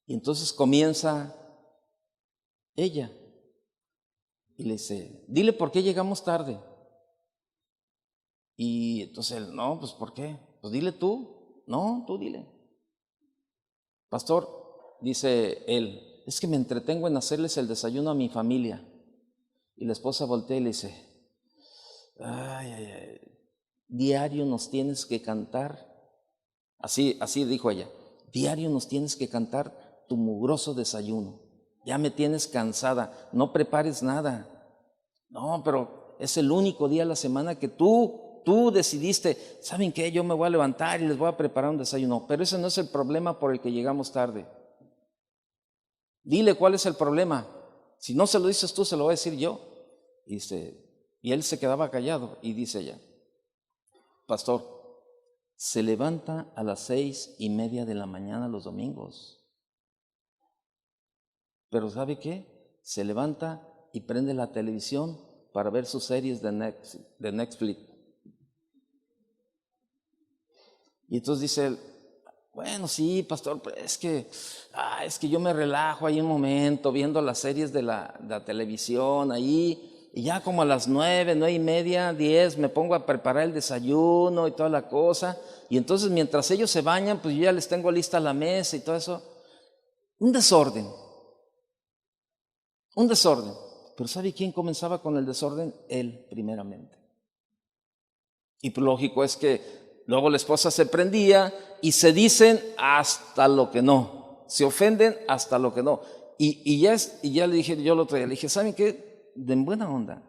Y entonces comienza ella y le dice, dile por qué llegamos tarde. Y entonces él, no, pues ¿por qué? Pues dile tú. No, tú dile. Pastor, dice él, es que me entretengo en hacerles el desayuno a mi familia. Y la esposa voltea y le dice, ay, diario nos tienes que cantar. Así dijo ella, diario nos tienes que cantar tu mugroso desayuno. Ya me tienes cansada, no prepares nada. No, pero es el único día de la semana que tú decidiste, ¿saben qué? Yo me voy a levantar y les voy a preparar un desayuno. Pero ese no es el problema por el que llegamos tarde. Dile cuál es el problema. Si no se lo dices tú, se lo voy a decir yo. Y él se quedaba callado y dice ella, pastor, se levanta a las 6:30 de la mañana los domingos. Pero ¿sabe qué? Se levanta y prende la televisión para ver sus series de Netflix. Y entonces dice él, bueno, sí, pastor, pero es que yo me relajo ahí un momento viendo las series de la televisión ahí, y ya como a las 9:30, 10, me pongo a preparar el desayuno y toda la cosa, y entonces mientras ellos se bañan, pues yo ya les tengo lista la mesa y todo eso. Un desorden. Pero ¿sabe quién comenzaba con el desorden? Él, primeramente. Y lógico es que luego la esposa se prendía y se dicen hasta lo que no, se ofenden hasta lo que no. Y ya le dije, yo el otro día, le dije, ¿saben qué? En buena onda,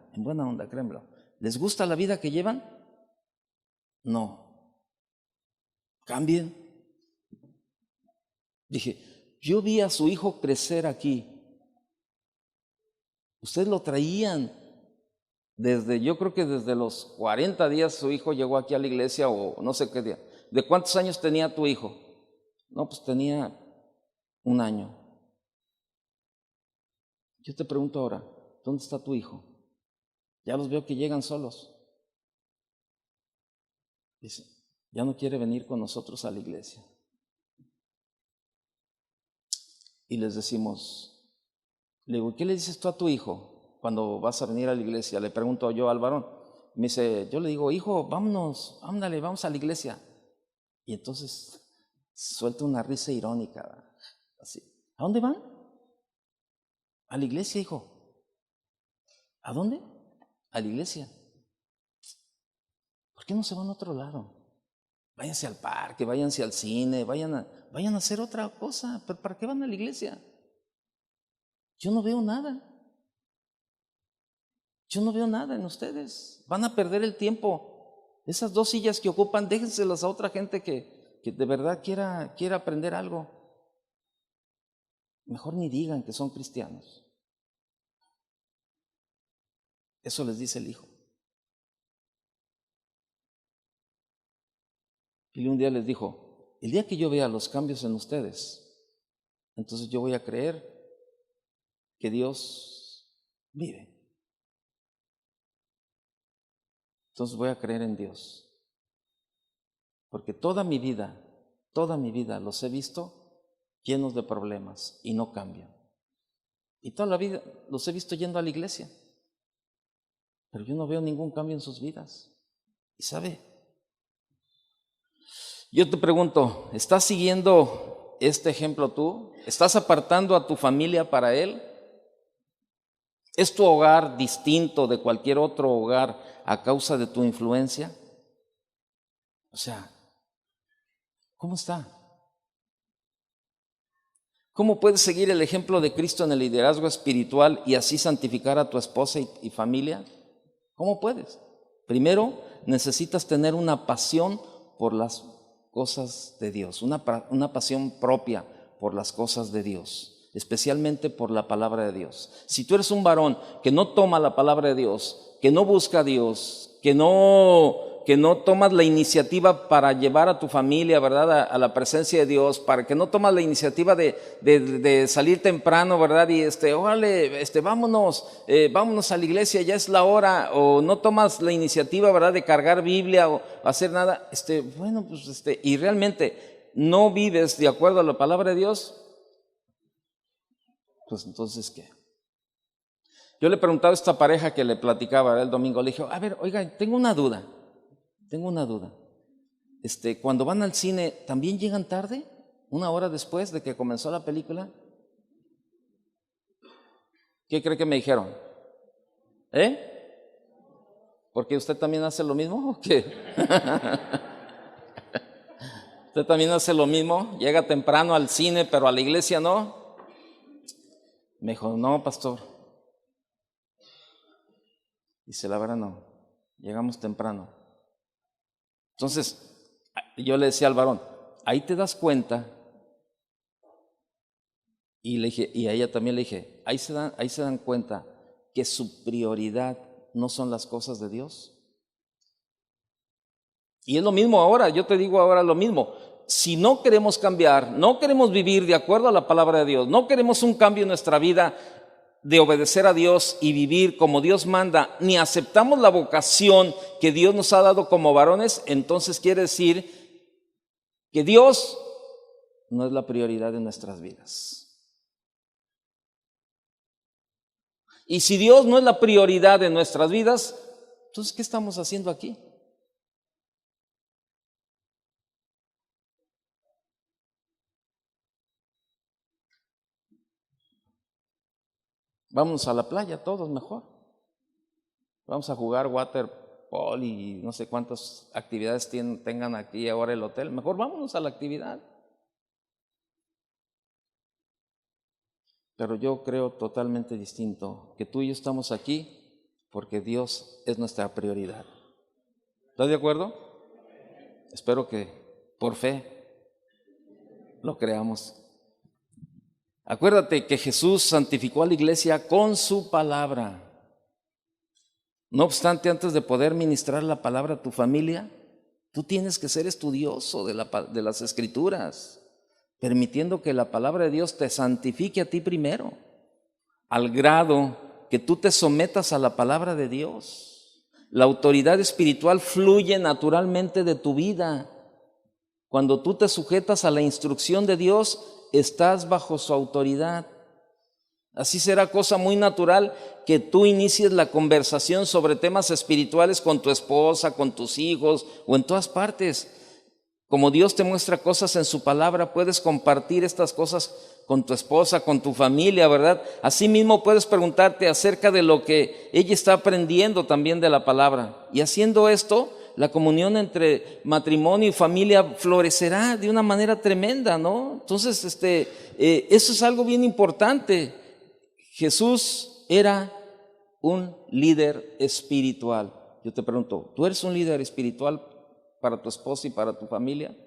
créanmelo. ¿Les gusta la vida que llevan? No. Cambien. Dije, yo vi a su hijo crecer aquí. Ustedes lo traían yo creo que desde los 40 días su hijo llegó aquí a la iglesia o no sé qué día. ¿De cuántos años tenía tu hijo? No, pues tenía 1 año. Yo te pregunto ahora, ¿dónde está tu hijo? Ya los veo que llegan solos. Dice, ya no quiere venir con nosotros a la iglesia. Y les decimos, le digo, ¿qué le dices tú a tu hijo cuando vas a venir a la iglesia? Le pregunto yo al varón. Me dice, yo le digo, hijo, vámonos, ándale, vamos a la iglesia. Y entonces suelta una risa irónica, así. ¿A dónde van? A la iglesia, hijo. ¿A dónde? A la iglesia. ¿Por qué no se van a otro lado? Váyanse al parque, váyanse al cine, vayan a hacer otra cosa. ¿Pero para qué van a la iglesia? Yo no veo nada. Yo no veo nada en ustedes. Van a perder el tiempo. Esas 2 sillas que ocupan, déjenselas a otra gente que de verdad quiera aprender algo. Mejor ni digan que son cristianos. Eso les dice el hijo. Y un día les dijo, el día que yo vea los cambios en ustedes, entonces yo voy a creer que Dios vive. Entonces voy a creer en Dios. Porque toda mi vida los he visto llenos de problemas y no cambian. Y toda la vida los he visto yendo a la iglesia, pero yo no veo ningún cambio en sus vidas. ¿Y sabe? Yo te pregunto, ¿estás siguiendo este ejemplo tú? ¿Estás apartando a tu familia para Él? ¿Es tu hogar distinto de cualquier otro hogar a causa de tu influencia? O sea, ¿cómo está? ¿Cómo puedes seguir el ejemplo de Cristo en el liderazgo espiritual y así santificar a tu esposa y familia? ¿Cómo puedes? Primero, necesitas tener una pasión por las cosas de Dios, una pasión propia por las cosas de Dios, especialmente por la palabra de Dios. Si tú eres un varón que no toma la palabra de Dios, que no busca a Dios, que no tomas la iniciativa para llevar a tu familia, ¿verdad?, a la presencia de Dios, para que no tomas la iniciativa de salir temprano, ¿verdad?, y órale, vámonos a la iglesia, ya es la hora, o no tomas la iniciativa, ¿verdad?, de cargar Biblia o hacer nada, y realmente no vives de acuerdo a la palabra de Dios, pues entonces, ¿qué? Yo le preguntaba a esta pareja que le platicaba el domingo, le dije, a ver, oiga, tengo una duda. Cuando van al cine, ¿también llegan tarde? ¿Una hora después de que comenzó la película? ¿Qué cree que me dijeron? ¿Porque usted también hace lo mismo o qué? ¿Usted también hace lo mismo? ¿Llega temprano al cine, pero a la iglesia no? Me dijo, no, pastor. Dice, la verdad no, llegamos temprano. Entonces, yo le decía al varón, ahí te das cuenta, y a ella también le dije, ahí se dan cuenta que su prioridad no son las cosas de Dios. Y es lo mismo ahora, yo te digo ahora lo mismo. Si no queremos cambiar, no queremos vivir de acuerdo a la palabra de Dios, no queremos un cambio en nuestra vida de obedecer a Dios y vivir como Dios manda, ni aceptamos la vocación que Dios nos ha dado como varones, entonces quiere decir que Dios no es la prioridad de nuestras vidas. Y si Dios no es la prioridad de nuestras vidas, entonces ¿qué estamos haciendo aquí? Vámonos a la playa todos mejor. Vamos a jugar waterpolo y no sé cuántas actividades tengan aquí ahora el hotel. Mejor vámonos a la actividad. Pero yo creo totalmente distinto, que tú y yo estamos aquí porque Dios es nuestra prioridad. ¿Estás de acuerdo? Espero que por fe lo creamos. Acuérdate que Jesús santificó a la iglesia con su palabra. No obstante, antes de poder ministrar la palabra a tu familia, tú tienes que ser estudioso de las Escrituras, permitiendo que la palabra de Dios te santifique a ti primero, al grado que tú te sometas a la palabra de Dios. La autoridad espiritual fluye naturalmente de tu vida. Cuando tú te sujetas a la instrucción de Dios, estás bajo su autoridad. Así será cosa muy natural que tú inicies la conversación sobre temas espirituales con tu esposa, con tus hijos o en todas partes. Como Dios te muestra cosas en su palabra, puedes compartir estas cosas con tu esposa, con tu familia, ¿verdad? Asimismo puedes preguntarte acerca de lo que ella está aprendiendo también de la palabra. Y haciendo esto, la comunión entre matrimonio y familia florecerá de una manera tremenda, ¿no? Entonces, eso es algo bien importante. Jesús era un líder espiritual. Yo te pregunto, ¿tú eres un líder espiritual para tu esposa y para tu familia?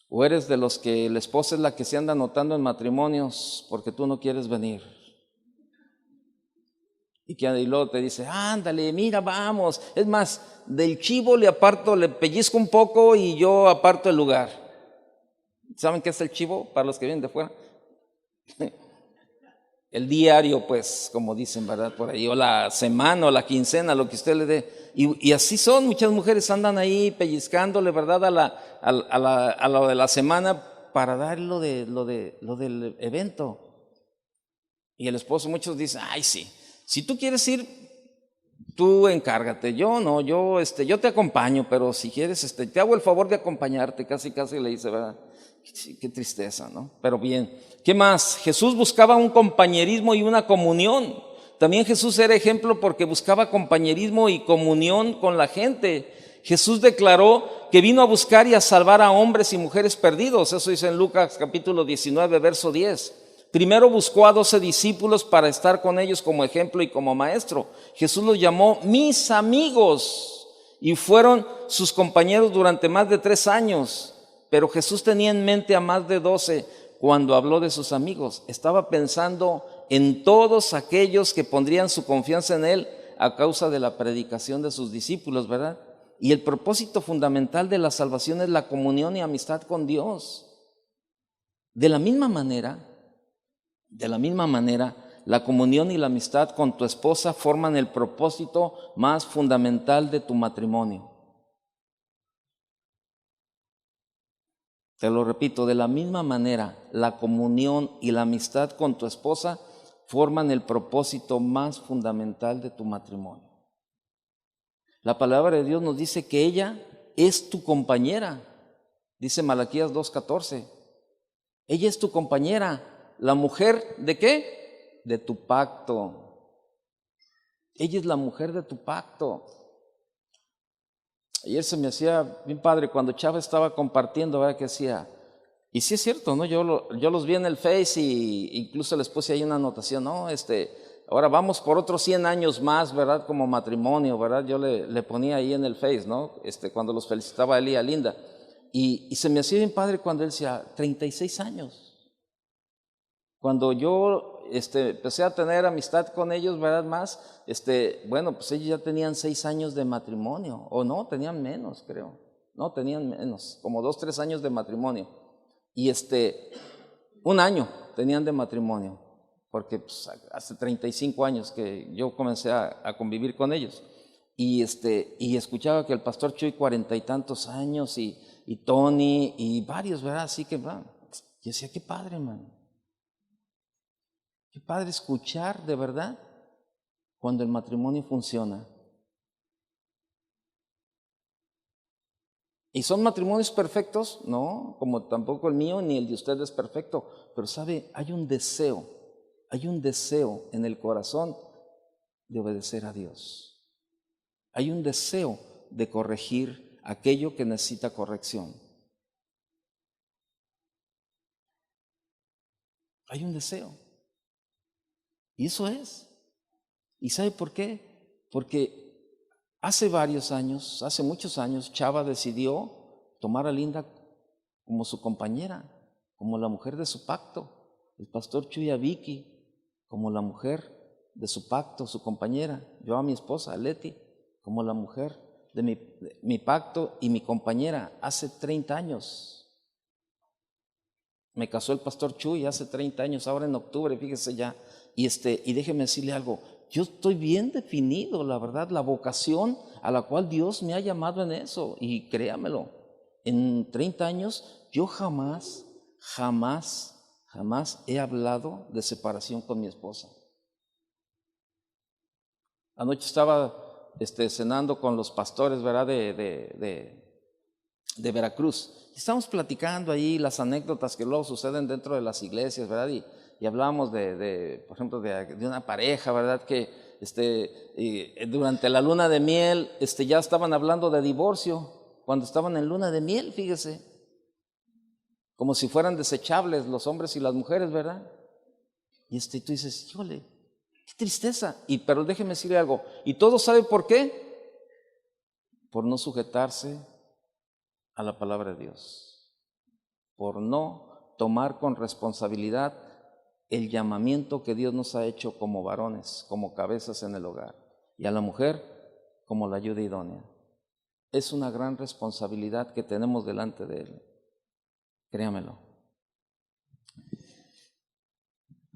¿O eres de los que la esposa es la que se anda anotando en matrimonios porque tú no quieres venir? Y luego te dice, ándale, mira, vamos. Es más, del chivo le pellizco un poco y yo aparto el lugar. ¿Saben qué es el chivo para los que vienen de fuera? el diario, pues, como dicen, ¿verdad? Por ahí, o la semana, o la quincena, lo que usted le dé. Y así son, muchas mujeres andan ahí pellizcándole, ¿verdad? A lo de la semana para dar lo del evento. Y el esposo, muchos dicen, ay, sí, si tú quieres ir, tú encárgate, yo no, yo te acompaño, pero si quieres, te hago el favor de acompañarte, casi le dice, ¿verdad? Qué tristeza, ¿no? Pero bien, ¿qué más? Jesús buscaba un compañerismo y una comunión. También Jesús era ejemplo porque buscaba compañerismo y comunión con la gente. Jesús declaró que vino a buscar y a salvar a hombres y mujeres perdidos. Eso dice en Lucas capítulo 19, verso 10. Primero buscó a 12 discípulos para estar con ellos como ejemplo y como maestro. Jesús los llamó mis amigos y fueron sus compañeros durante más de 3 años. Pero Jesús tenía en mente a más de 12 cuando habló de sus amigos. Estaba pensando en todos aquellos que pondrían su confianza en Él a causa de la predicación de sus discípulos, ¿verdad? Y el propósito fundamental de la salvación es la comunión y amistad con Dios. De la misma manera, la comunión y la amistad con tu esposa forman el propósito más fundamental de tu matrimonio. Te lo repito, de la misma manera, la comunión y la amistad con tu esposa forman el propósito más fundamental de tu matrimonio. La palabra de Dios nos dice que ella es tu compañera. Dice Malaquías 2:14. Ella es tu compañera. ¿La mujer de qué? De tu pacto. Ella es la mujer de tu pacto. Ayer se me hacía bien padre cuando Chava estaba compartiendo, ¿verdad? Que decía, y sí es cierto, ¿no? Yo los vi en el Face y incluso les puse ahí una anotación, ¿no? Ahora vamos por otros 100 años más, ¿verdad? Como matrimonio, ¿verdad? Yo le ponía ahí en el Face, ¿no? Cuando los felicitaba a él y a Linda. Y se me hacía bien padre cuando él decía, 36 años. Cuando yo empecé a tener amistad con ellos, ¿verdad? Más, bueno, pues ellos ya tenían 6 años de matrimonio, o no, tenían menos, creo. No, tenían menos, como 2, 3 años de matrimonio. Y 1 año tenían de matrimonio, porque pues, hace 35 años que yo comencé a convivir con ellos. Y escuchaba que el pastor Chuy 40 y tantos años, y Tony, y varios, ¿verdad? Así que, yo decía, qué padre, man. Qué padre escuchar de verdad cuando el matrimonio funciona. ¿Y son matrimonios perfectos? No, como tampoco el mío ni el de usted es perfecto. Pero sabe, hay un deseo en el corazón de obedecer a Dios. Hay un deseo de corregir aquello que necesita corrección. Hay un deseo. Y eso es. ¿Y sabe por qué? Porque hace muchos años, Chava decidió tomar a Linda como su compañera, como la mujer de su pacto. El pastor Chuy a Vicky como la mujer de su pacto, su compañera. Yo a mi esposa, a Leti, como la mujer de mi pacto y mi compañera. Hace 30 años. Me casó el pastor Chuy hace 30 años, ahora en octubre, fíjese ya. Y déjeme decirle algo, yo estoy bien definido, la verdad, la vocación a la cual Dios me ha llamado en eso. Y créamelo, en 30 años yo jamás he hablado de separación con mi esposa. Anoche estaba cenando con los pastores, ¿verdad? De Veracruz. Estamos platicando ahí las anécdotas que luego suceden dentro de las iglesias, ¿verdad? Y hablábamos por ejemplo, de una pareja, ¿verdad? Que durante la luna de miel ya estaban hablando de divorcio, cuando estaban en luna de miel, fíjese, como si fueran desechables los hombres y las mujeres, ¿verdad? Y tú dices, híjole, qué tristeza. Pero déjeme decirle algo, ¿y todo sabe por qué? Por no sujetarse a la palabra de Dios, por no tomar con responsabilidad el llamamiento que Dios nos ha hecho como varones, como cabezas en el hogar, y a la mujer como la ayuda idónea. Es una gran responsabilidad que tenemos delante de Él, créamelo.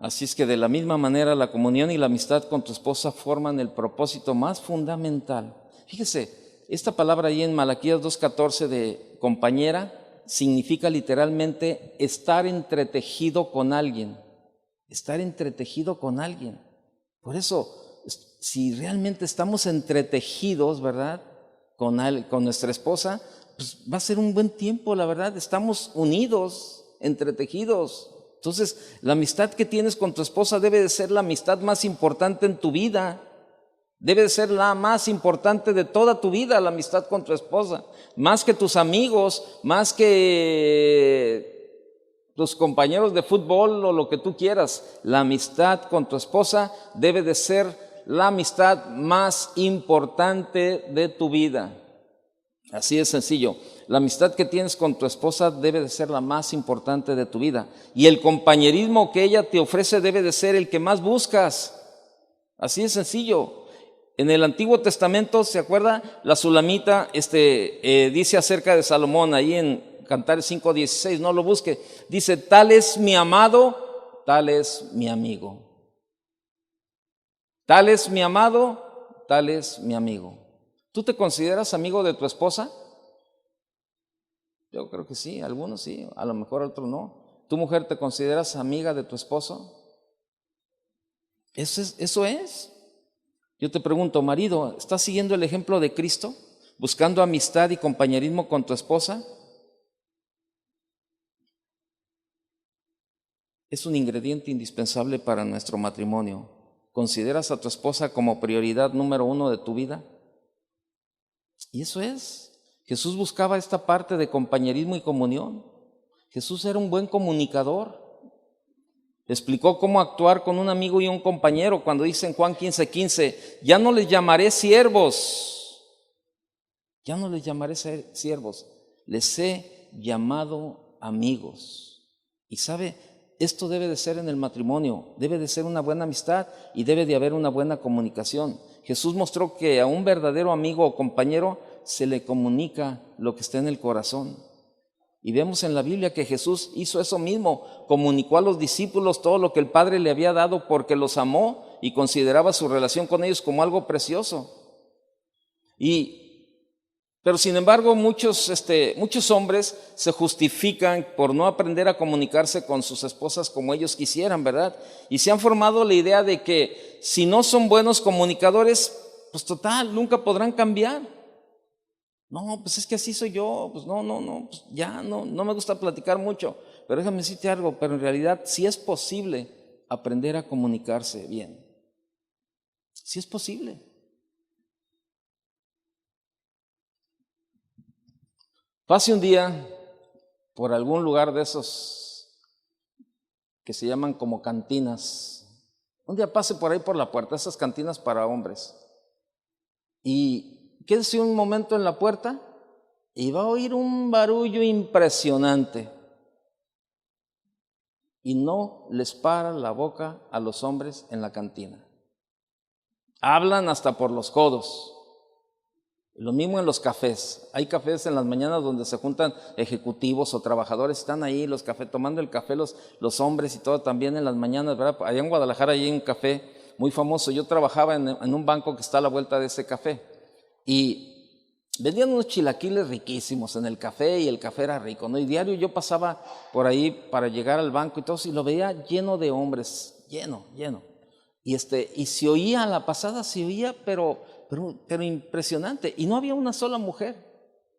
Así es que de la misma manera la comunión y la amistad con tu esposa forman el propósito más fundamental. Fíjese, esta palabra ahí en Malaquías 2:14 de compañera significa literalmente estar entretejido con alguien. Estar entretejido con alguien. Por eso, si realmente estamos entretejidos, ¿verdad? Con nuestra esposa, pues va a ser un buen tiempo, la verdad. Estamos unidos, entretejidos. Entonces, la amistad que tienes con tu esposa debe de ser la amistad más importante en tu vida. Debe de ser la más importante de toda tu vida, la amistad con tu esposa. Más que tus amigos, más que tus compañeros de fútbol o lo que tú quieras. La amistad con tu esposa debe de ser la amistad más importante de tu vida. Así de sencillo. La amistad que tienes con tu esposa debe de ser la más importante de tu vida. Y el compañerismo que ella te ofrece debe de ser el que más buscas. Así de sencillo. En el Antiguo Testamento, ¿se acuerda? La Sulamita dice acerca de Salomón, ahí en Cantares 5:16, no lo busque. Dice, tal es mi amado, tal es mi amigo. Tal es mi amado, tal es mi amigo. ¿Tú te consideras amigo de tu esposa? Yo creo que sí, algunos sí, a lo mejor otros no. ¿Tu mujer te consideras amiga de tu esposo? Eso es. Yo te pregunto, marido, ¿estás siguiendo el ejemplo de Cristo? ¿Buscando amistad y compañerismo con tu esposa? Es un ingrediente indispensable para nuestro matrimonio. ¿Consideras a tu esposa como prioridad número 1 de tu vida? Y eso es. Jesús buscaba esta parte de compañerismo y comunión. Jesús era un buen comunicador. Explicó cómo actuar con un amigo y un compañero cuando dice en Juan 15:15, ya no les llamaré siervos, ya no les llamaré siervos, les he llamado amigos. Y sabe, esto debe de ser en el matrimonio, debe de ser una buena amistad y debe de haber una buena comunicación. Jesús mostró que a un verdadero amigo o compañero se le comunica lo que está en el corazón. Y vemos en la Biblia que Jesús hizo eso mismo, comunicó a los discípulos todo lo que el Padre le había dado porque los amó y consideraba su relación con ellos como algo precioso. Pero sin embargo muchos hombres se justifican por no aprender a comunicarse con sus esposas como ellos quisieran, ¿verdad? Y se han formado la idea de que si no son buenos comunicadores, pues total, nunca podrán cambiar. No, pues es que así soy yo, pues no, pues ya no me gusta platicar mucho. Pero déjame decirte algo, pero en realidad sí es posible aprender a comunicarse bien. Sí es posible. Pase un día por algún lugar de esos que se llaman como cantinas. Un día pase por ahí por la puerta, esas cantinas para hombres. Y quédese un momento en la puerta y va a oír un barullo impresionante. Y no les para la boca a los hombres en la cantina. Hablan hasta por los codos. Lo mismo en los cafés. Hay cafés en las mañanas donde se juntan ejecutivos o trabajadores, están ahí los cafés, tomando el café los hombres y todo también en las mañanas, ¿verdad? Allá en Guadalajara hay un café muy famoso. Yo trabajaba en un banco que está a la vuelta de ese café y vendían unos chilaquiles riquísimos en el café y el café era rico, ¿no? Y diario yo pasaba por ahí para llegar al banco y todo, y lo veía lleno de hombres, lleno. Y se oía, a la pasada se oía, pero impresionante. Y no había una sola mujer.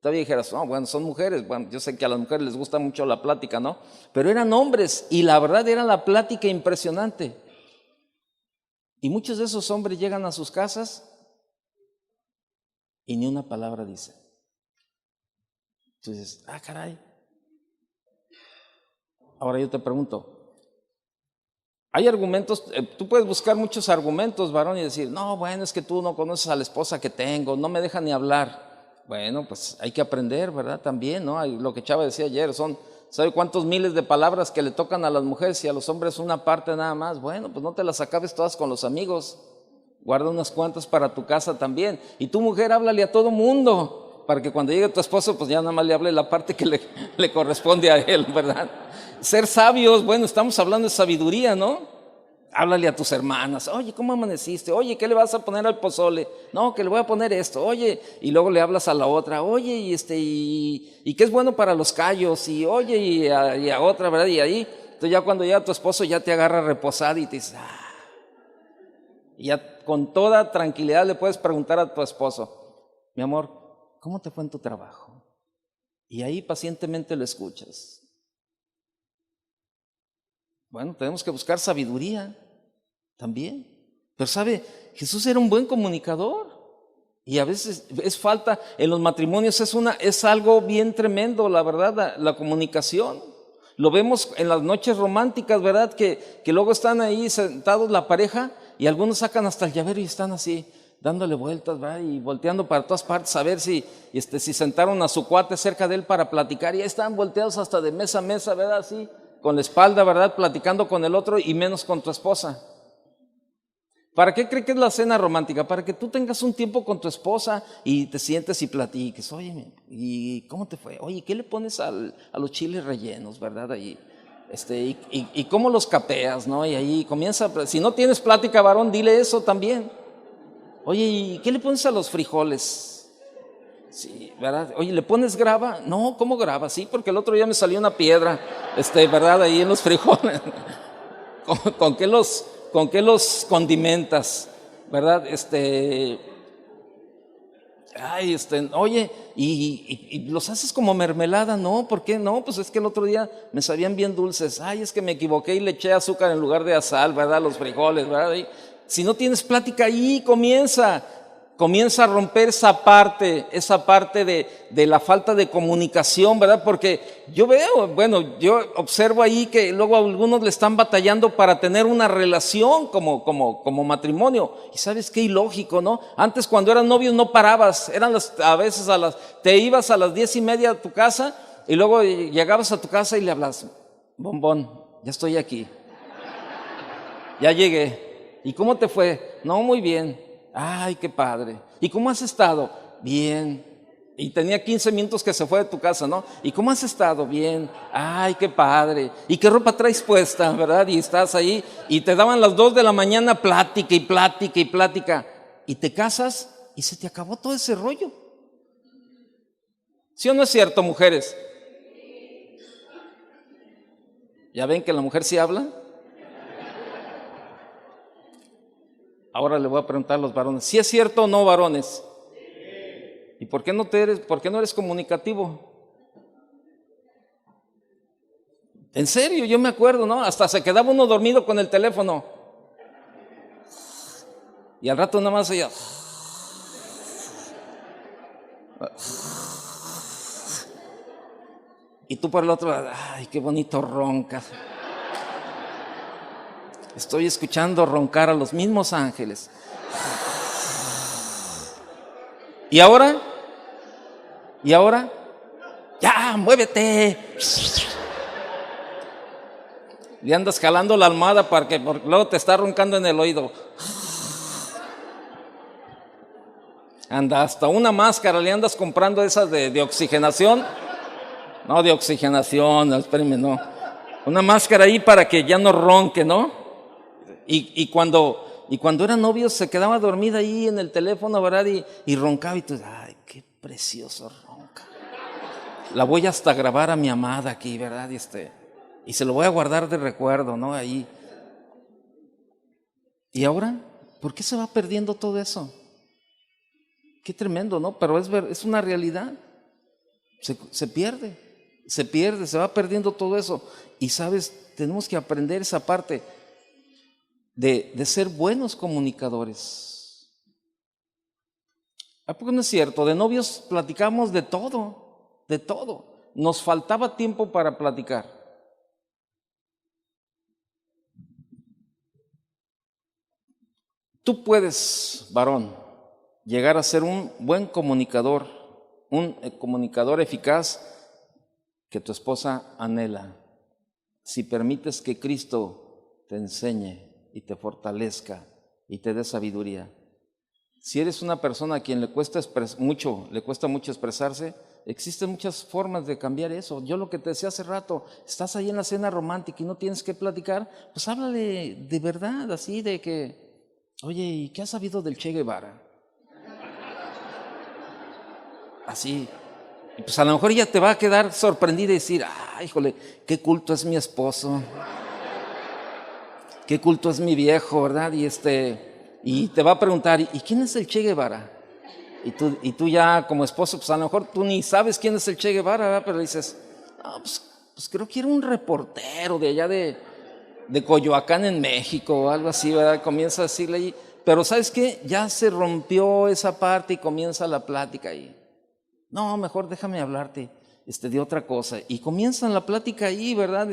Todavía dijeras, bueno, son mujeres. Bueno, yo sé que a las mujeres les gusta mucho la plática, ¿no? Pero eran hombres y la verdad era la plática impresionante. Y muchos de esos hombres llegan a sus casas y ni una palabra dicen. Entonces, caray. Ahora yo te pregunto, hay argumentos, tú puedes buscar muchos argumentos, varón, y decir, no, bueno, es que tú no conoces a la esposa que tengo, no me deja ni hablar. Bueno, pues hay que aprender, ¿verdad? También, ¿no? Lo que Chava decía ayer, ¿sabe cuántos miles de palabras que le tocan a las mujeres y a los hombres una parte nada más? Bueno, pues no te las acabes todas con los amigos, guarda unas cuantas para tu casa también. Y tu mujer, háblale a todo mundo, para que cuando llegue tu esposo, pues ya nada más le hable la parte que le corresponde a él, ¿verdad? Ser sabios, bueno, estamos hablando de sabiduría, ¿no? Háblale a tus hermanas, oye, ¿cómo amaneciste? Oye, ¿qué le vas a poner al pozole? No, que le voy a poner esto, oye, y luego le hablas a la otra, oye, y qué es bueno para los callos, y oye, y a otra, ¿verdad? Y ahí, entonces ya cuando llega tu esposo ya te agarra reposada y te dices, y ya con toda tranquilidad le puedes preguntar a tu esposo, mi amor, ¿cómo te fue en tu trabajo? Y ahí pacientemente lo escuchas. Bueno, tenemos que buscar sabiduría también. Pero sabe, Jesús era un buen comunicador. Y a veces es falta, en los matrimonios es algo bien tremendo, la verdad, la comunicación. Lo vemos en las noches románticas, ¿verdad? Que luego están ahí sentados la pareja y algunos sacan hasta el llavero y están así, dándole vueltas, ¿verdad? Y volteando para todas partes a ver si sentaron a su cuate cerca de él para platicar. Y ahí están volteados hasta de mesa a mesa, ¿verdad? Así, con la espalda, ¿verdad? Platicando con el otro y menos con tu esposa. ¿Para qué cree que es la cena romántica? Para que tú tengas un tiempo con tu esposa y te sientes y platiques. Oye, ¿y cómo te fue? Oye, ¿qué le pones a los chiles rellenos, verdad? Ahí, y cómo los capeas, ¿no? Y ahí comienza, si no tienes plática, varón, dile eso también. Oye, ¿y qué le pones a los frijoles? Sí, ¿verdad? Oye, ¿le pones grava? No, ¿cómo grava? Sí, porque el otro día me salió una piedra, ¿verdad? Ahí en los frijoles. ¿Con qué los condimentas? ¿Verdad? Oye, y los haces como mermelada, ¿no? ¿Por qué? No, pues es que el otro día me sabían bien dulces. Ay, es que me equivoqué y le eché azúcar en lugar de sal, ¿verdad? Los frijoles, ¿verdad? Y si no tienes plática ahí, comienza a romper esa parte de la falta de comunicación, ¿verdad? Porque yo observo ahí que luego algunos le están batallando para tener una relación como matrimonio. Y sabes qué ilógico, ¿no? Antes cuando eran novios no parabas, te ibas a las 10:30 a tu casa y luego llegabas a tu casa y le hablas, bombón, ya estoy aquí, ya llegué. ¿Y cómo te fue? No, muy bien. Ay, qué padre. ¿Y cómo has estado? Bien. Y tenía 15 minutos que se fue de tu casa, ¿no? ¿Y cómo has estado? Bien. Ay, qué padre. ¿Y qué ropa traes puesta, verdad? Y estás ahí y te daban las 2 de la mañana plática y plática y plática. Y te casas y se te acabó todo ese rollo. ¿Sí o no es cierto, mujeres? ¿Ya ven que la mujer sí habla? Ahora le voy a preguntar a los varones, ¿sí es cierto o no, varones? ¿Y por qué no eres comunicativo? En serio, yo me acuerdo, ¿no? Hasta se quedaba uno dormido con el teléfono. Y al rato nada más ella. Y tú por el otro lado, ay, qué bonito ronca. Estoy escuchando roncar a los mismos ángeles. ¿Y ahora? Ya, muévete. Le andas jalando la almohada porque luego te está roncando en el oído. Anda, hasta una máscara le andas comprando esas de oxigenación. No, de oxigenación, espérenme, no. Una máscara ahí para que ya no ronque, ¿no? Y cuando eran novios se quedaba dormida ahí en el teléfono, ¿verdad? Y roncaba y tú, ay, qué precioso ronca. La voy hasta a grabar a mi amada aquí, ¿verdad? Y se lo voy a guardar de recuerdo, ¿no? Ahí. ¿Y ahora? ¿Por qué se va perdiendo todo eso? Qué tremendo, ¿no? Pero es una realidad. Se pierde, se va perdiendo todo eso. Y sabes, tenemos que aprender esa parte de ser buenos comunicadores. ¿A poco no es cierto? De novios platicamos de todo, de todo. Nos faltaba tiempo para platicar. Tú puedes, varón, llegar a ser un buen comunicador, un comunicador eficaz que tu esposa anhela, si permites que Cristo te enseñe y te fortalezca y te dé sabiduría. Si eres una persona a quien le cuesta mucho expresarse, existen muchas formas de cambiar eso. Yo lo que te decía hace rato, estás ahí en la cena romántica y no tienes que platicar, pues háblale de verdad, así de que, oye, ¿y qué has sabido del Che Guevara? Así. Y pues a lo mejor ella te va a quedar sorprendida y decir, híjole, qué culto es mi esposo, qué culto es mi viejo, ¿verdad? Y te va a preguntar, ¿y quién es el Che Guevara? Y tú ya como esposo, pues a lo mejor tú ni sabes quién es el Che Guevara, ¿verdad? Pero dices, pues creo que era un reportero de allá de Coyoacán en México o algo así, ¿verdad? Comienza a decirle ahí, pero ¿sabes qué? Ya se rompió esa parte y comienza la plática ahí. No, mejor déjame hablarte de otra cosa. Y comienzan la plática ahí, ¿verdad?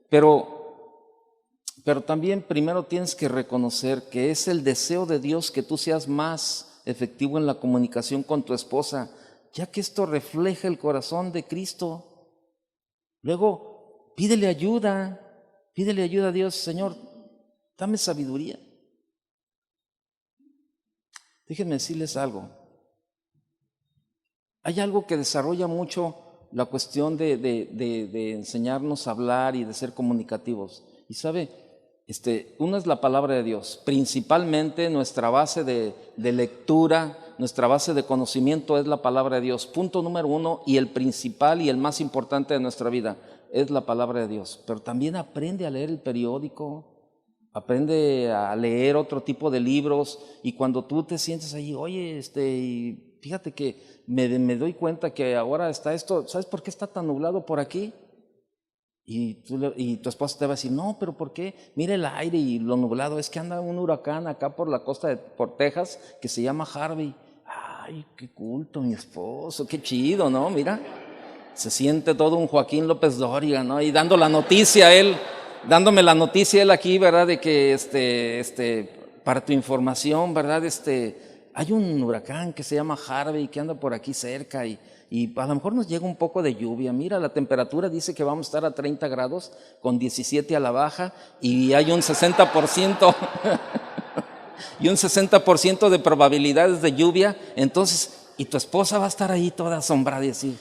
Pero también primero tienes que reconocer que es el deseo de Dios que tú seas más efectivo en la comunicación con tu esposa, ya que esto refleja el corazón de Cristo. Luego, pídele ayuda a Dios, Señor, dame sabiduría. Déjenme decirles algo. Hay algo que desarrolla mucho la cuestión de enseñarnos a hablar y de ser comunicativos. Y sabe, una es la palabra de Dios. Principalmente nuestra base de lectura, nuestra base de conocimiento es la palabra de Dios. Punto número 1 y el principal y el más importante de nuestra vida es la palabra de Dios. Pero también aprende a leer el periódico, aprende a leer otro tipo de libros, y cuando tú te sientes ahí, oye, y fíjate que me doy cuenta que ahora está esto, ¿sabes por qué está tan nublado por aquí? Y tu esposa te va a decir, no, pero ¿por qué? Mira el aire y lo nublado, es que anda un huracán acá por la costa por Texas que se llama Harvey. Ay, qué culto mi esposo, qué chido, ¿no? Mira, se siente todo un Joaquín López Dóriga, ¿no? Y dándome la noticia él aquí, ¿verdad? De que para tu información, ¿verdad? Hay un huracán que se llama Harvey que anda por aquí cerca y a lo mejor nos llega un poco de lluvia. Mira, la temperatura dice que vamos a estar a 30 grados con 17 a la baja y hay un 60% y un 60% de probabilidades de lluvia. Entonces, y tu esposa va a estar ahí toda asombrada y decir,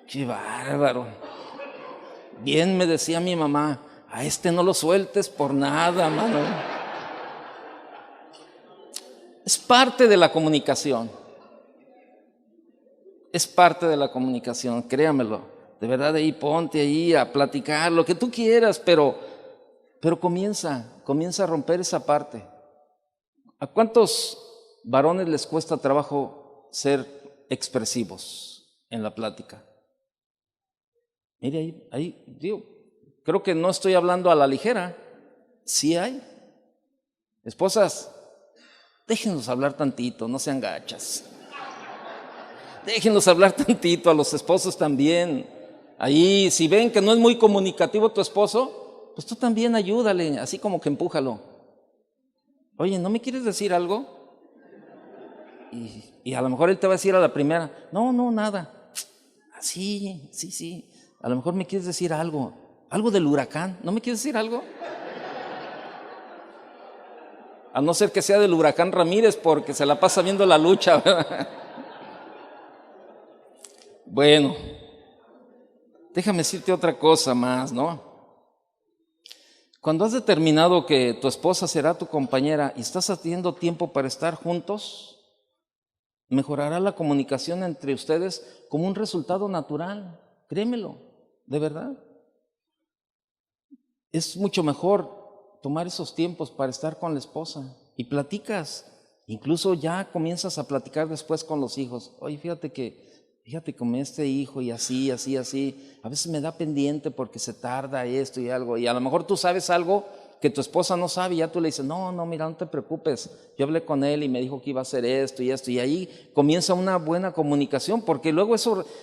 qué bárbaro. Bien me decía mi mamá, a no lo sueltes por nada, mano. Es parte de la comunicación. Es parte de la comunicación, créamelo. De verdad, ahí ponte ahí a platicar lo que tú quieras, pero comienza a romper esa parte. ¿A cuántos varones les cuesta trabajo ser expresivos en la plática? Mire, ahí digo, creo que no estoy hablando a la ligera. Sí hay. Esposas, déjenlos hablar tantito, no sean gachas. Déjenlos hablar tantito, a los esposos también. Ahí, si ven que no es muy comunicativo tu esposo, pues tú también ayúdale, así como que empújalo. Oye, ¿no me quieres decir algo? Y a lo mejor él te va a decir a la primera, no, nada. Sí. A lo mejor me quieres decir algo del huracán. ¿No me quieres decir algo? A no ser que sea del huracán Ramírez, porque se la pasa viendo la lucha, ¿verdad? Bueno, déjame decirte otra cosa más, ¿no? Cuando has determinado que tu esposa será tu compañera y estás teniendo tiempo para estar juntos, mejorará la comunicación entre ustedes como un resultado natural. Créemelo, de verdad. Es mucho mejor tomar esos tiempos para estar con la esposa y platicas. Incluso ya comienzas a platicar después con los hijos. Oye, fíjate como este hijo y así. A veces me da pendiente porque se tarda esto y algo. Y a lo mejor tú sabes algo que tu esposa no sabe y ya tú le dices, no, mira, no te preocupes. Yo hablé con él y me dijo que iba a hacer esto y esto. Y ahí comienza una buena comunicación, porque luego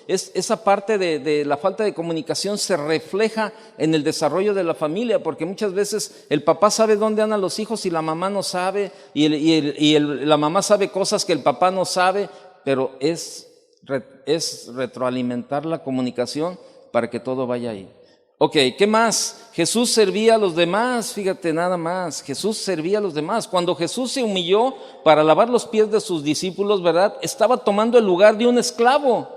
esa parte de la falta de comunicación se refleja en el desarrollo de la familia, porque muchas veces el papá sabe dónde andan los hijos y la mamá no sabe, la mamá sabe cosas que el papá no sabe, pero es retroalimentar la comunicación para que todo vaya ahí. Ok, ¿qué más? Jesús servía a los demás, fíjate nada más, Jesús servía a los demás. Cuando Jesús se humilló para lavar los pies de sus discípulos, ¿verdad? Estaba tomando el lugar de un esclavo.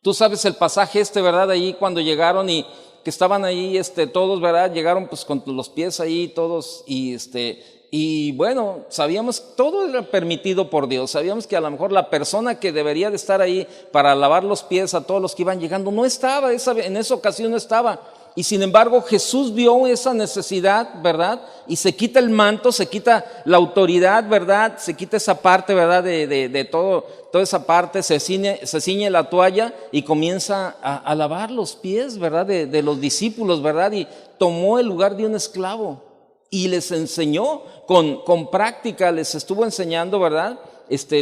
Tú sabes el pasaje ¿verdad? Ahí cuando llegaron y que estaban ahí todos, ¿verdad? Llegaron pues con los pies ahí todos y bueno, sabíamos, todo era permitido por Dios. Sabíamos que a lo mejor la persona que debería de estar ahí para lavar los pies a todos los que iban llegando no estaba, en esa ocasión no estaba. Y sin embargo Jesús vio esa necesidad, ¿verdad? Y se quita el manto, se quita la autoridad, ¿verdad? Se quita esa parte, ¿verdad? De toda esa parte, se ciñe la toalla y comienza a lavar los pies, ¿verdad? De los discípulos, ¿verdad? Y tomó el lugar de un esclavo y les enseñó con práctica, les estuvo enseñando, ¿verdad?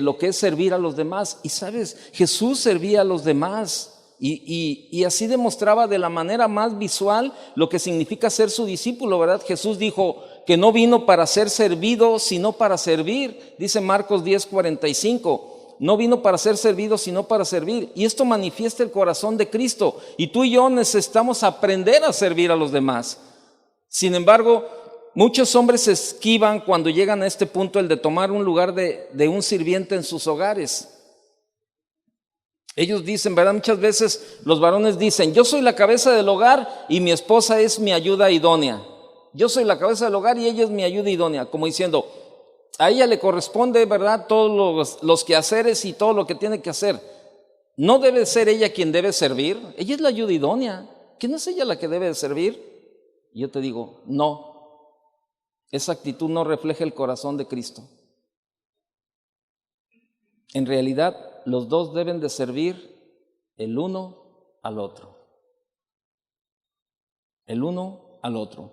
Lo que es servir a los demás. Y sabes, Jesús servía a los demás. Y así demostraba de la manera más visual lo que significa ser su discípulo, ¿verdad? Jesús dijo que no vino para ser servido, sino para servir. Dice Marcos 10:45, no vino para ser servido, sino para servir. Y esto manifiesta el corazón de Cristo. Y tú y yo necesitamos aprender a servir a los demás. Sin embargo, muchos hombres se esquivan cuando llegan a este punto, el de tomar un lugar de un sirviente en sus hogares. Ellos dicen, ¿verdad? Muchas veces los varones dicen, yo soy la cabeza del hogar y mi esposa es mi ayuda idónea. Yo soy la cabeza del hogar y ella es mi ayuda idónea. Como diciendo, a ella le corresponde, ¿verdad? Todos los quehaceres y todo lo que tiene que hacer. No debe ser ella quien debe servir. Ella es la ayuda idónea. ¿Que no es ella la que debe de servir? Y yo te digo, no. Esa actitud no refleja el corazón de Cristo. En realidad, los dos deben de servir el uno al otro. El uno al otro.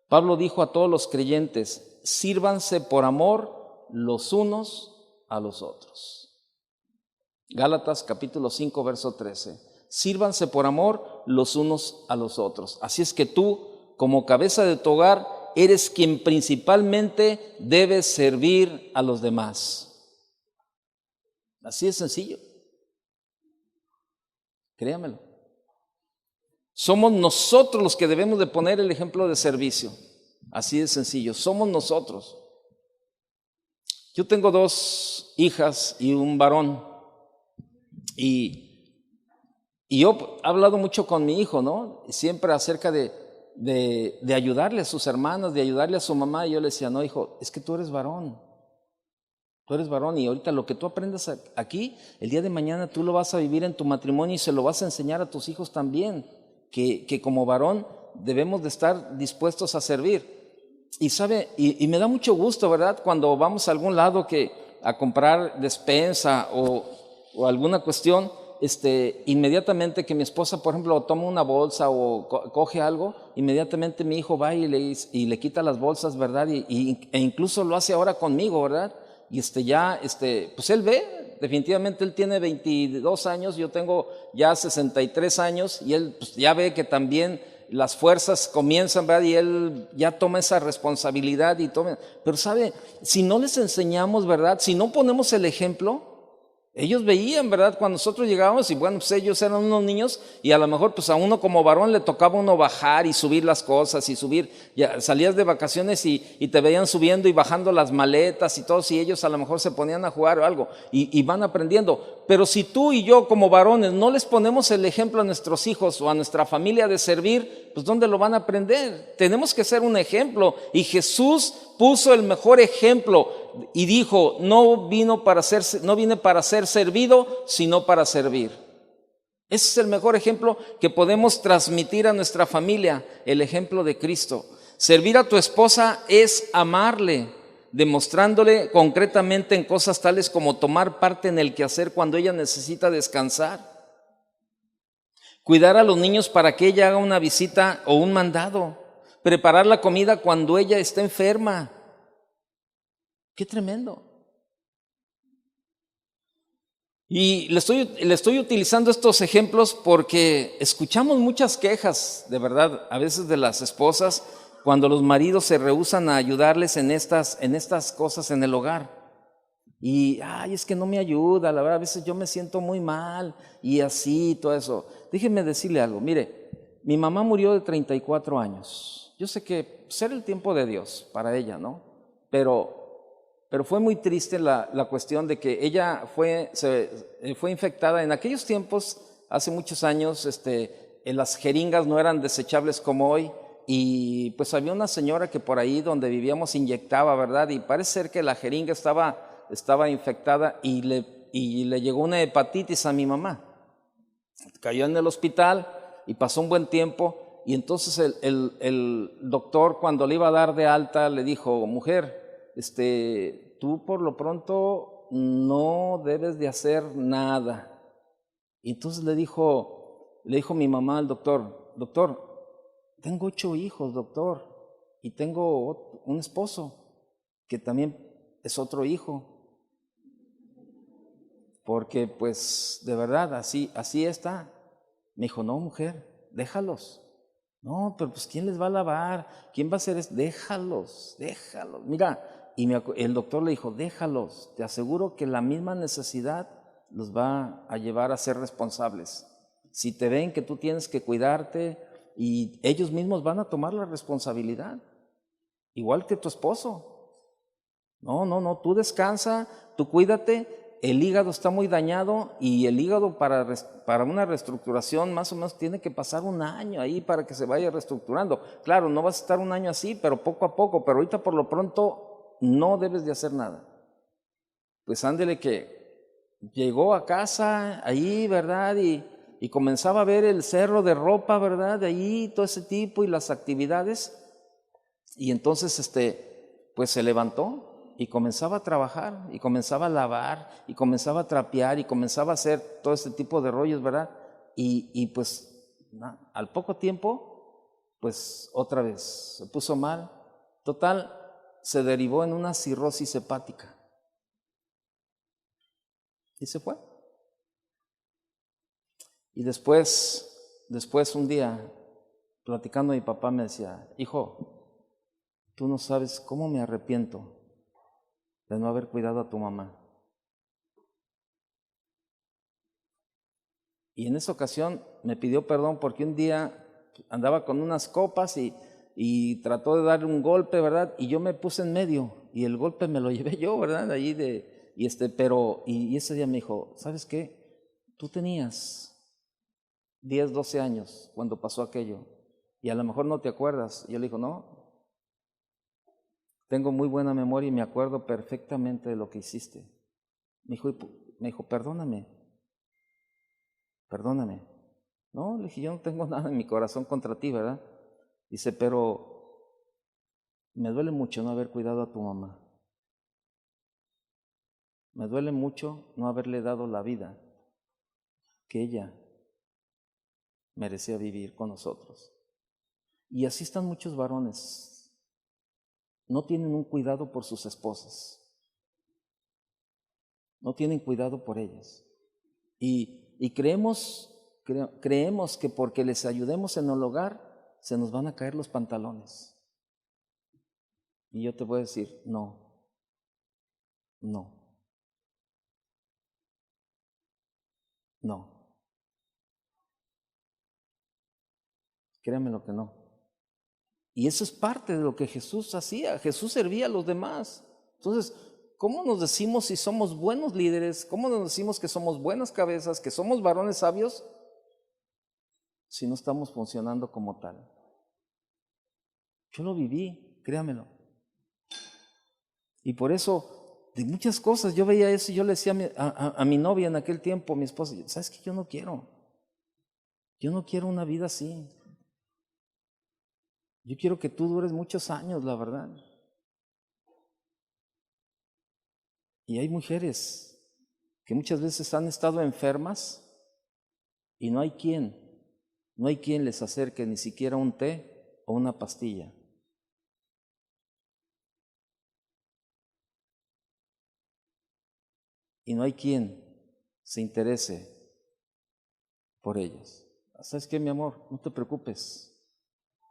Pablo dijo a todos los creyentes, sírvanse por amor los unos a los otros. Gálatas capítulo 5, verso 13. Sírvanse por amor los unos a los otros. Así es que tú, como cabeza de tu hogar, eres quien principalmente debe servir a los demás. Así de sencillo. Créamelo. Somos nosotros los que debemos de poner el ejemplo de servicio. Así de sencillo. Somos nosotros. Yo tengo 2 hijas y un varón. Y yo he hablado mucho con mi hijo, ¿no? Siempre acerca de ayudarle a sus hermanas, de ayudarle a su mamá. Y yo le decía, no, hijo, es que tú eres varón. Tú eres varón y ahorita lo que tú aprendas aquí, el día de mañana tú lo vas a vivir en tu matrimonio y se lo vas a enseñar a tus hijos también, que como varón debemos de estar dispuestos a servir. Y sabe, y me da mucho gusto, ¿verdad? Cuando vamos a algún lado a comprar despensa o alguna cuestión, inmediatamente que mi esposa, por ejemplo, toma una bolsa o coge algo, inmediatamente mi hijo va y le quita las bolsas, ¿verdad? E incluso lo hace ahora conmigo, ¿verdad? Y pues él ve, definitivamente él tiene 22 años, yo tengo ya 63 años y él pues ya ve que también las fuerzas comienzan, ¿verdad? Y él ya toma esa responsabilidad pero sabe, si no les enseñamos, ¿verdad? Si no ponemos el ejemplo, ellos veían, ¿verdad? Cuando nosotros llegábamos y bueno, pues ellos eran unos niños y a lo mejor pues a uno como varón le tocaba uno bajar y subir las cosas y subir, ya salías de vacaciones y te veían subiendo y bajando las maletas y todo, y ellos a lo mejor se ponían a jugar o algo y van aprendiendo. Pero si tú y yo como varones no les ponemos el ejemplo a nuestros hijos o a nuestra familia de servir, pues ¿dónde lo van a aprender? Tenemos que ser un ejemplo y Jesús puso el mejor ejemplo y dijo, no vine para ser servido, sino para servir. Ese es el mejor ejemplo que podemos transmitir a nuestra familia, el ejemplo de Cristo. Servir a tu esposa es amarle, demostrándole concretamente en cosas tales como tomar parte en el quehacer cuando ella necesita descansar. Cuidar a los niños para que ella haga una visita o un mandado. Preparar la comida cuando ella está enferma. ¡Qué tremendo! Y le estoy utilizando estos ejemplos porque escuchamos muchas quejas, de verdad, a veces de las esposas, cuando los maridos se rehúsan a ayudarles en estas cosas en el hogar. Y, es que no me ayuda, la verdad, a veces yo me siento muy mal y así, todo eso. Déjenme decirle algo, mire, mi mamá murió de 34 años. Yo sé que era el tiempo de Dios para ella, ¿no? Pero fue muy triste la cuestión de que ella fue infectada. En aquellos tiempos hace muchos años, las jeringas no eran desechables como hoy, y pues había una señora que por ahí donde vivíamos inyectaba, ¿verdad? Y parece ser que la jeringa estaba infectada y le llegó una hepatitis a mi mamá. Cayó en el hospital y pasó un buen tiempo, y entonces el doctor, cuando le iba a dar de alta, le dijo: mujer, tú por lo pronto no debes de hacer nada. Y entonces le dijo mi mamá al doctor: doctor, tengo 8 hijos, doctor, y tengo un esposo que también es otro hijo, porque pues de verdad así está. Me dijo: no, mujer, déjalos. No, pero pues ¿quién les va a lavar? ¿Quién va a hacer eso? Déjalos. Mira, y el doctor le dijo: déjalos, te aseguro que la misma necesidad los va a llevar a ser responsables. Si te ven que tú tienes que cuidarte, y ellos mismos van a tomar la responsabilidad, igual que tu esposo. No, tú descansa, tú cuídate. El hígado está muy dañado, y el hígado para una reestructuración más o menos tiene que pasar 1 año ahí para que se vaya reestructurando. Claro, no vas a estar 1 año así, pero poco a poco. Pero ahorita por lo pronto no debes de hacer nada. Pues ándele que llegó a casa ahí, ¿verdad? Y comenzaba a ver el cerro de ropa, ¿verdad? De ahí, todo ese tipo y las actividades. Y entonces, pues se levantó y comenzaba a trabajar, y comenzaba a lavar, y comenzaba a trapear, y comenzaba a hacer todo ese tipo de rollos, ¿verdad? Y pues al poco tiempo, pues otra vez se puso mal. Total, se derivó en una cirrosis hepática. Y se fue. Y después un día, platicando, mi papá me decía: hijo, tú no sabes cómo me arrepiento de no haber cuidado a tu mamá. Y en esa ocasión me pidió perdón porque un día andaba con unas copas y trató de darle un golpe, ¿verdad? Y yo me puse en medio, y el golpe me lo llevé yo, ¿verdad? Y ese día me dijo: ¿sabes qué? Tú tenías 10, 12 años cuando pasó aquello, y a lo mejor no te acuerdas. Y yo le digo: no, tengo muy buena memoria y me acuerdo perfectamente de lo que hiciste. Me dijo: perdóname. No, le dije: yo no tengo nada en mi corazón contra ti, ¿verdad? Dice: pero me duele mucho no haber cuidado a tu mamá. Me duele mucho no haberle dado la vida que ella merecía vivir con nosotros. Y así están muchos varones. No tienen un cuidado por sus esposas. No tienen cuidado por ellas. Y creemos que porque les ayudemos en el hogar, se nos van a caer los pantalones. Y yo te voy a decir: no. Créanme lo que no. Y eso es parte de lo que Jesús hacía. Jesús servía a los demás. Entonces, ¿cómo nos decimos si somos buenos líderes? ¿Cómo nos decimos que somos buenas cabezas, que somos varones sabios, si no estamos funcionando como tal? Yo lo viví, créamelo. Y por eso, de muchas cosas, yo veía eso y yo le decía a mi novia en aquel tiempo, mi esposa: ¿sabes qué? Yo no quiero una vida así. Yo quiero que tú dures muchos años, la verdad. Y hay mujeres que muchas veces han estado enfermas y no hay quien les acerque ni siquiera un té o una pastilla. Y no hay quien se interese por ellas. ¿Sabes qué, mi amor? No te preocupes.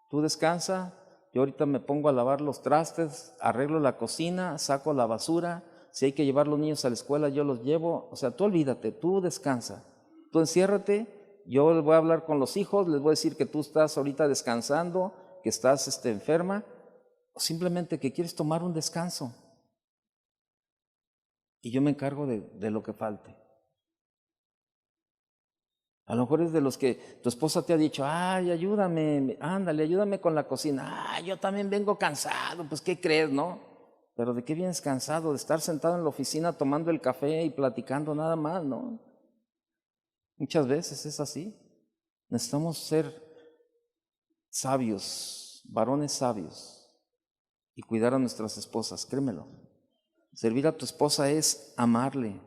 Tú descansa, yo ahorita me pongo a lavar los trastes, arreglo la cocina, saco la basura. Si hay que llevar los niños a la escuela, yo los llevo. O sea, tú olvídate, tú descansa. Tú enciérrate, yo les voy a hablar con los hijos, les voy a decir que tú estás ahorita descansando, que estás enferma, o simplemente que quieres tomar un descanso. Y yo me encargo de lo que falte. A lo mejor es de los que tu esposa te ha dicho, ay, ayúdame, ándale, ayúdame con la cocina. Ah, yo también vengo cansado, pues ¿qué crees, no? Pero ¿de qué vienes cansado? De estar sentado en la oficina tomando el café y platicando nada más, ¿no? Muchas veces es así. Necesitamos ser sabios, varones sabios, y cuidar a nuestras esposas, créemelo. Servir a tu esposa es amarle,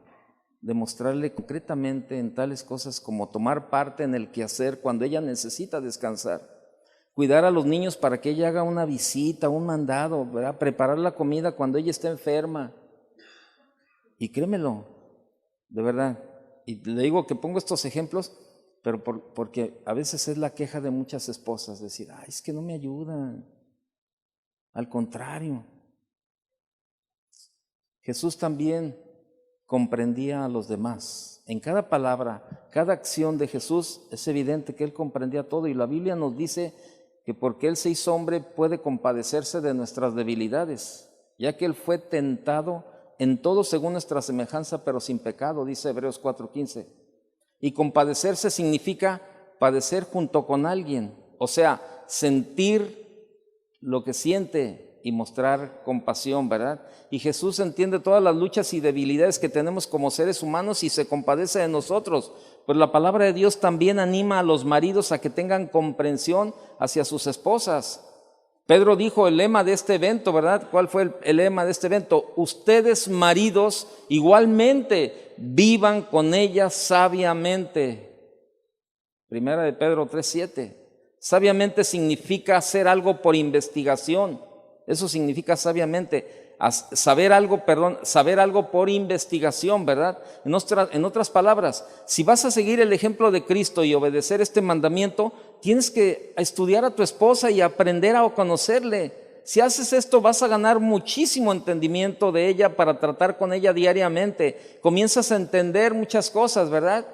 demostrarle concretamente en tales cosas como tomar parte en el quehacer cuando ella necesita descansar, cuidar a los niños para que ella haga una visita, un mandado, ¿verdad? Preparar la comida cuando ella está enferma. Y créemelo, de verdad, y le digo que pongo estos ejemplos, pero porque a veces es la queja de muchas esposas, decir, ay, es que no me ayudan. Al contrario, Jesús también comprendía a los demás. En cada palabra, cada acción de Jesús es evidente que Él comprendía todo, y la Biblia nos dice que porque Él se hizo hombre puede compadecerse de nuestras debilidades, ya que Él fue tentado en todo según nuestra semejanza, pero sin pecado, dice Hebreos 4:15. Y compadecerse significa padecer junto con alguien, o sea, sentir lo que siente y mostrar compasión, ¿verdad? Y Jesús entiende todas las luchas y debilidades que tenemos como seres humanos y se compadece de nosotros. Pues la palabra de Dios también anima a los maridos a que tengan comprensión hacia sus esposas. Pedro dijo el lema de este evento, ¿verdad? ¿Cuál fue el lema de este evento? Ustedes, maridos, igualmente vivan con ellas sabiamente. Primera de Pedro 3:7. Sabiamente significa hacer algo por investigación. Eso significa sabiamente, saber algo por investigación, ¿verdad? En otras palabras, si vas a seguir el ejemplo de Cristo y obedecer este mandamiento, tienes que estudiar a tu esposa y aprender a conocerle. Si haces esto, vas a ganar muchísimo entendimiento de ella para tratar con ella diariamente. Comienzas a entender muchas cosas, ¿verdad?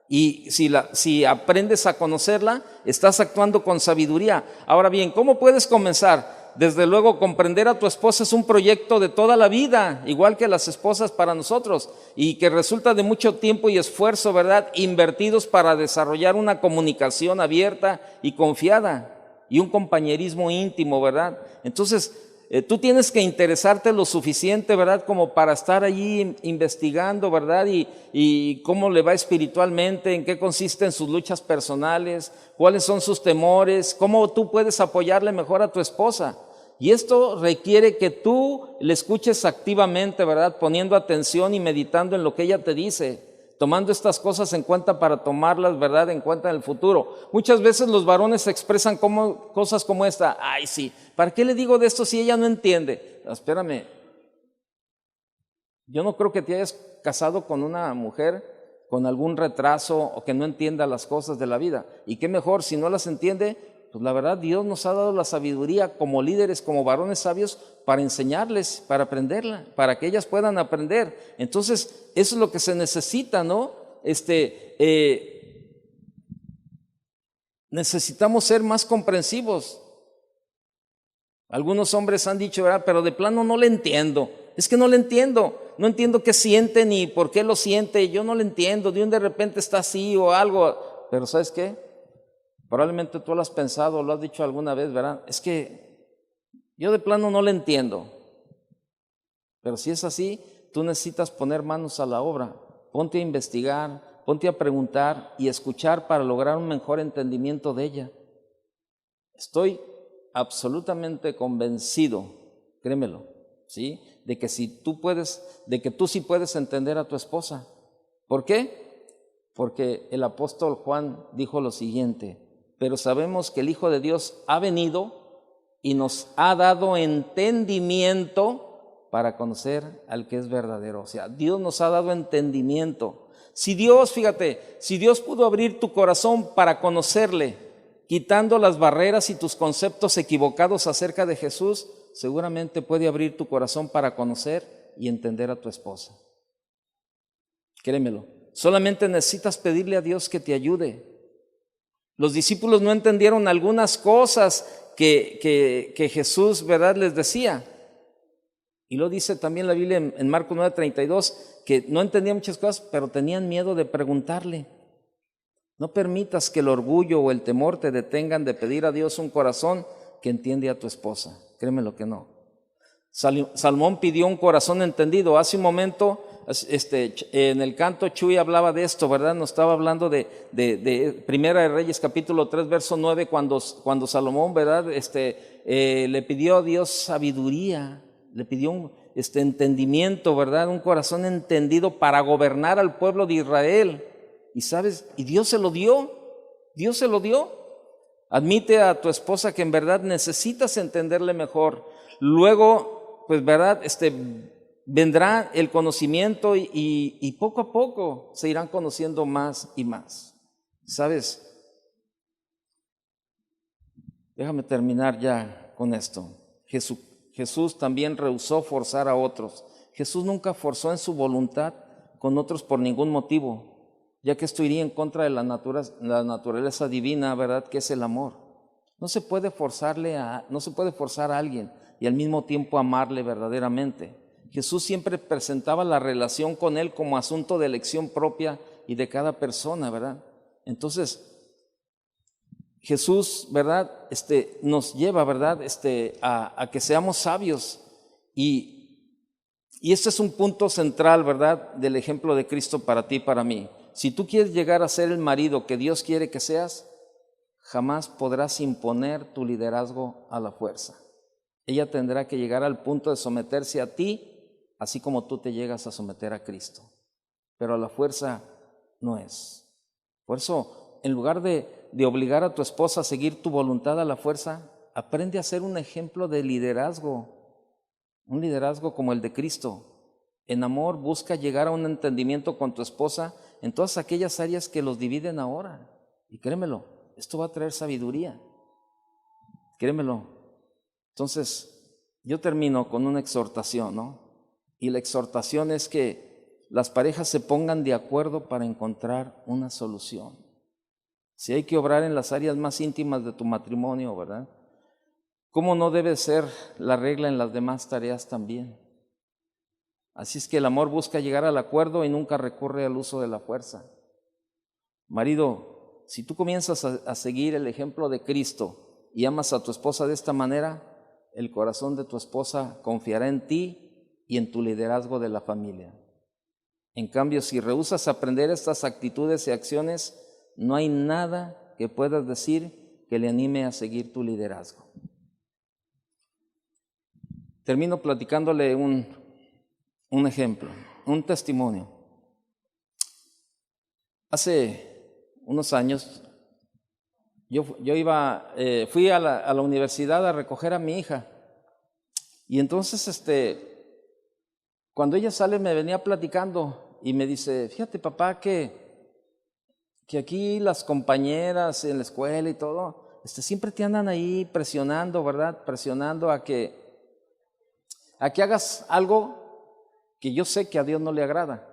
Y si aprendes a conocerla, estás actuando con sabiduría. Ahora bien, ¿cómo puedes comenzar? Desde luego, comprender a tu esposa es un proyecto de toda la vida, igual que las esposas para nosotros, y que resulta de mucho tiempo y esfuerzo, ¿verdad?, invertidos para desarrollar una comunicación abierta y confiada y un compañerismo íntimo, ¿verdad? Entonces, tú tienes que interesarte lo suficiente, ¿verdad?, como para estar allí investigando, ¿verdad?, y cómo le va espiritualmente, en qué consisten sus luchas personales, cuáles son sus temores, cómo tú puedes apoyarle mejor a tu esposa. Y esto requiere que tú le escuches activamente, ¿verdad?, poniendo atención y meditando en lo que ella te dice, tomando estas cosas en cuenta para tomarlas, ¿verdad?, en cuenta en el futuro. Muchas veces los varones expresan cosas como esta: ay, sí, ¿para qué le digo de esto si ella no entiende? Espérame, yo no creo que te hayas casado con una mujer con algún retraso o que no entienda las cosas de la vida. Y qué mejor, si no las entiende, pues la verdad Dios nos ha dado la sabiduría como líderes, como varones sabios, para enseñarles, para aprenderla, para que ellas puedan aprender. Entonces, eso es lo que se necesita, ¿no? Necesitamos ser más comprensivos. Algunos hombres han dicho, ¿verdad?, pero de plano no le entiendo. Es que no le entiendo, no entiendo qué siente ni por qué lo siente, yo no le entiendo, de repente está así o algo. Pero ¿sabes qué? Probablemente tú lo has pensado, lo has dicho alguna vez, ¿verdad? Es que yo de plano no le entiendo. Pero si es así, tú necesitas poner manos a la obra. Ponte a investigar, ponte a preguntar y escuchar para lograr un mejor entendimiento de ella. Estoy absolutamente convencido, créemelo, ¿sí?, de que tú sí puedes entender a tu esposa. ¿Por qué? Porque el apóstol Juan dijo lo siguiente: pero sabemos que el Hijo de Dios ha venido y nos ha dado entendimiento para conocer al que es verdadero. O sea, Dios nos ha dado entendimiento. Si Dios pudo abrir tu corazón para conocerle, quitando las barreras y tus conceptos equivocados acerca de Jesús, seguramente puede abrir tu corazón para conocer y entender a tu esposa. Créemelo, solamente necesitas pedirle a Dios que te ayude. Los discípulos no entendieron algunas cosas que Jesús, ¿verdad?, les decía. Y lo dice también la Biblia en Marcos 9:32, que no entendían muchas cosas, pero tenían miedo de preguntarle. No permitas que el orgullo o el temor te detengan de pedir a Dios un corazón que entiende a tu esposa. Créeme lo que no. Salomón pidió un corazón entendido. Hace un momento, en el canto, Chuy hablaba de esto, ¿verdad? Nos estaba hablando de Primera de Reyes, capítulo 3, verso 9, cuando Salomón, ¿verdad? Le pidió a Dios sabiduría, le pidió un entendimiento, ¿verdad? Un corazón entendido para gobernar al pueblo de Israel. Y sabes, y Dios se lo dio, Dios se lo dio. Admite a tu esposa que en verdad necesitas entenderle mejor. Luego, pues verdad, vendrá el conocimiento y poco a poco se irán conociendo más y más. ¿Sabes? Déjame terminar ya con esto. Jesús también rehusó forzar a otros. Jesús nunca forzó en su voluntad con otros por ningún motivo, ya que esto iría en contra de la naturaleza divina, ¿verdad? Que es el amor. No se puede forzar a alguien y al mismo tiempo amarle verdaderamente. Jesús siempre presentaba la relación con él como asunto de elección propia y de cada persona, ¿verdad? Entonces, Jesús, ¿verdad? Nos lleva, ¿verdad? A que seamos sabios y este es un punto central, ¿verdad? Del ejemplo de Cristo para ti y para mí. Si tú quieres llegar a ser el marido que Dios quiere que seas, jamás podrás imponer tu liderazgo a la fuerza. Ella tendrá que llegar al punto de someterse a ti, así como tú te llegas a someter a Cristo. Pero a la fuerza no es. Por eso, en lugar de obligar a tu esposa a seguir tu voluntad a la fuerza, aprende a ser un ejemplo de liderazgo, un liderazgo como el de Cristo. En amor, busca llegar a un entendimiento con tu esposa en todas aquellas áreas que los dividen ahora. Y créemelo, esto va a traer sabiduría. Créemelo. Entonces, yo termino con una exhortación, ¿no? Y la exhortación es que las parejas se pongan de acuerdo para encontrar una solución. Si hay que obrar en las áreas más íntimas de tu matrimonio, ¿verdad? ¿Cómo no debe ser la regla en las demás tareas también? Así es que el amor busca llegar al acuerdo y nunca recurre al uso de la fuerza. Marido, si tú comienzas a seguir el ejemplo de Cristo y amas a tu esposa de esta manera, el corazón de tu esposa confiará en ti y en tu liderazgo de la familia. En cambio, si rehusas aprender estas actitudes y acciones, no hay nada que puedas decir que le anime a seguir tu liderazgo. Termino platicándole un ejemplo, un testimonio. Hace unos años yo fui a la universidad a recoger a mi hija y entonces cuando ella sale me venía platicando y me dice, fíjate papá que aquí las compañeras en la escuela y todo, siempre te andan ahí presionando, ¿verdad? Presionando a que hagas algo que yo sé que a Dios no le agrada.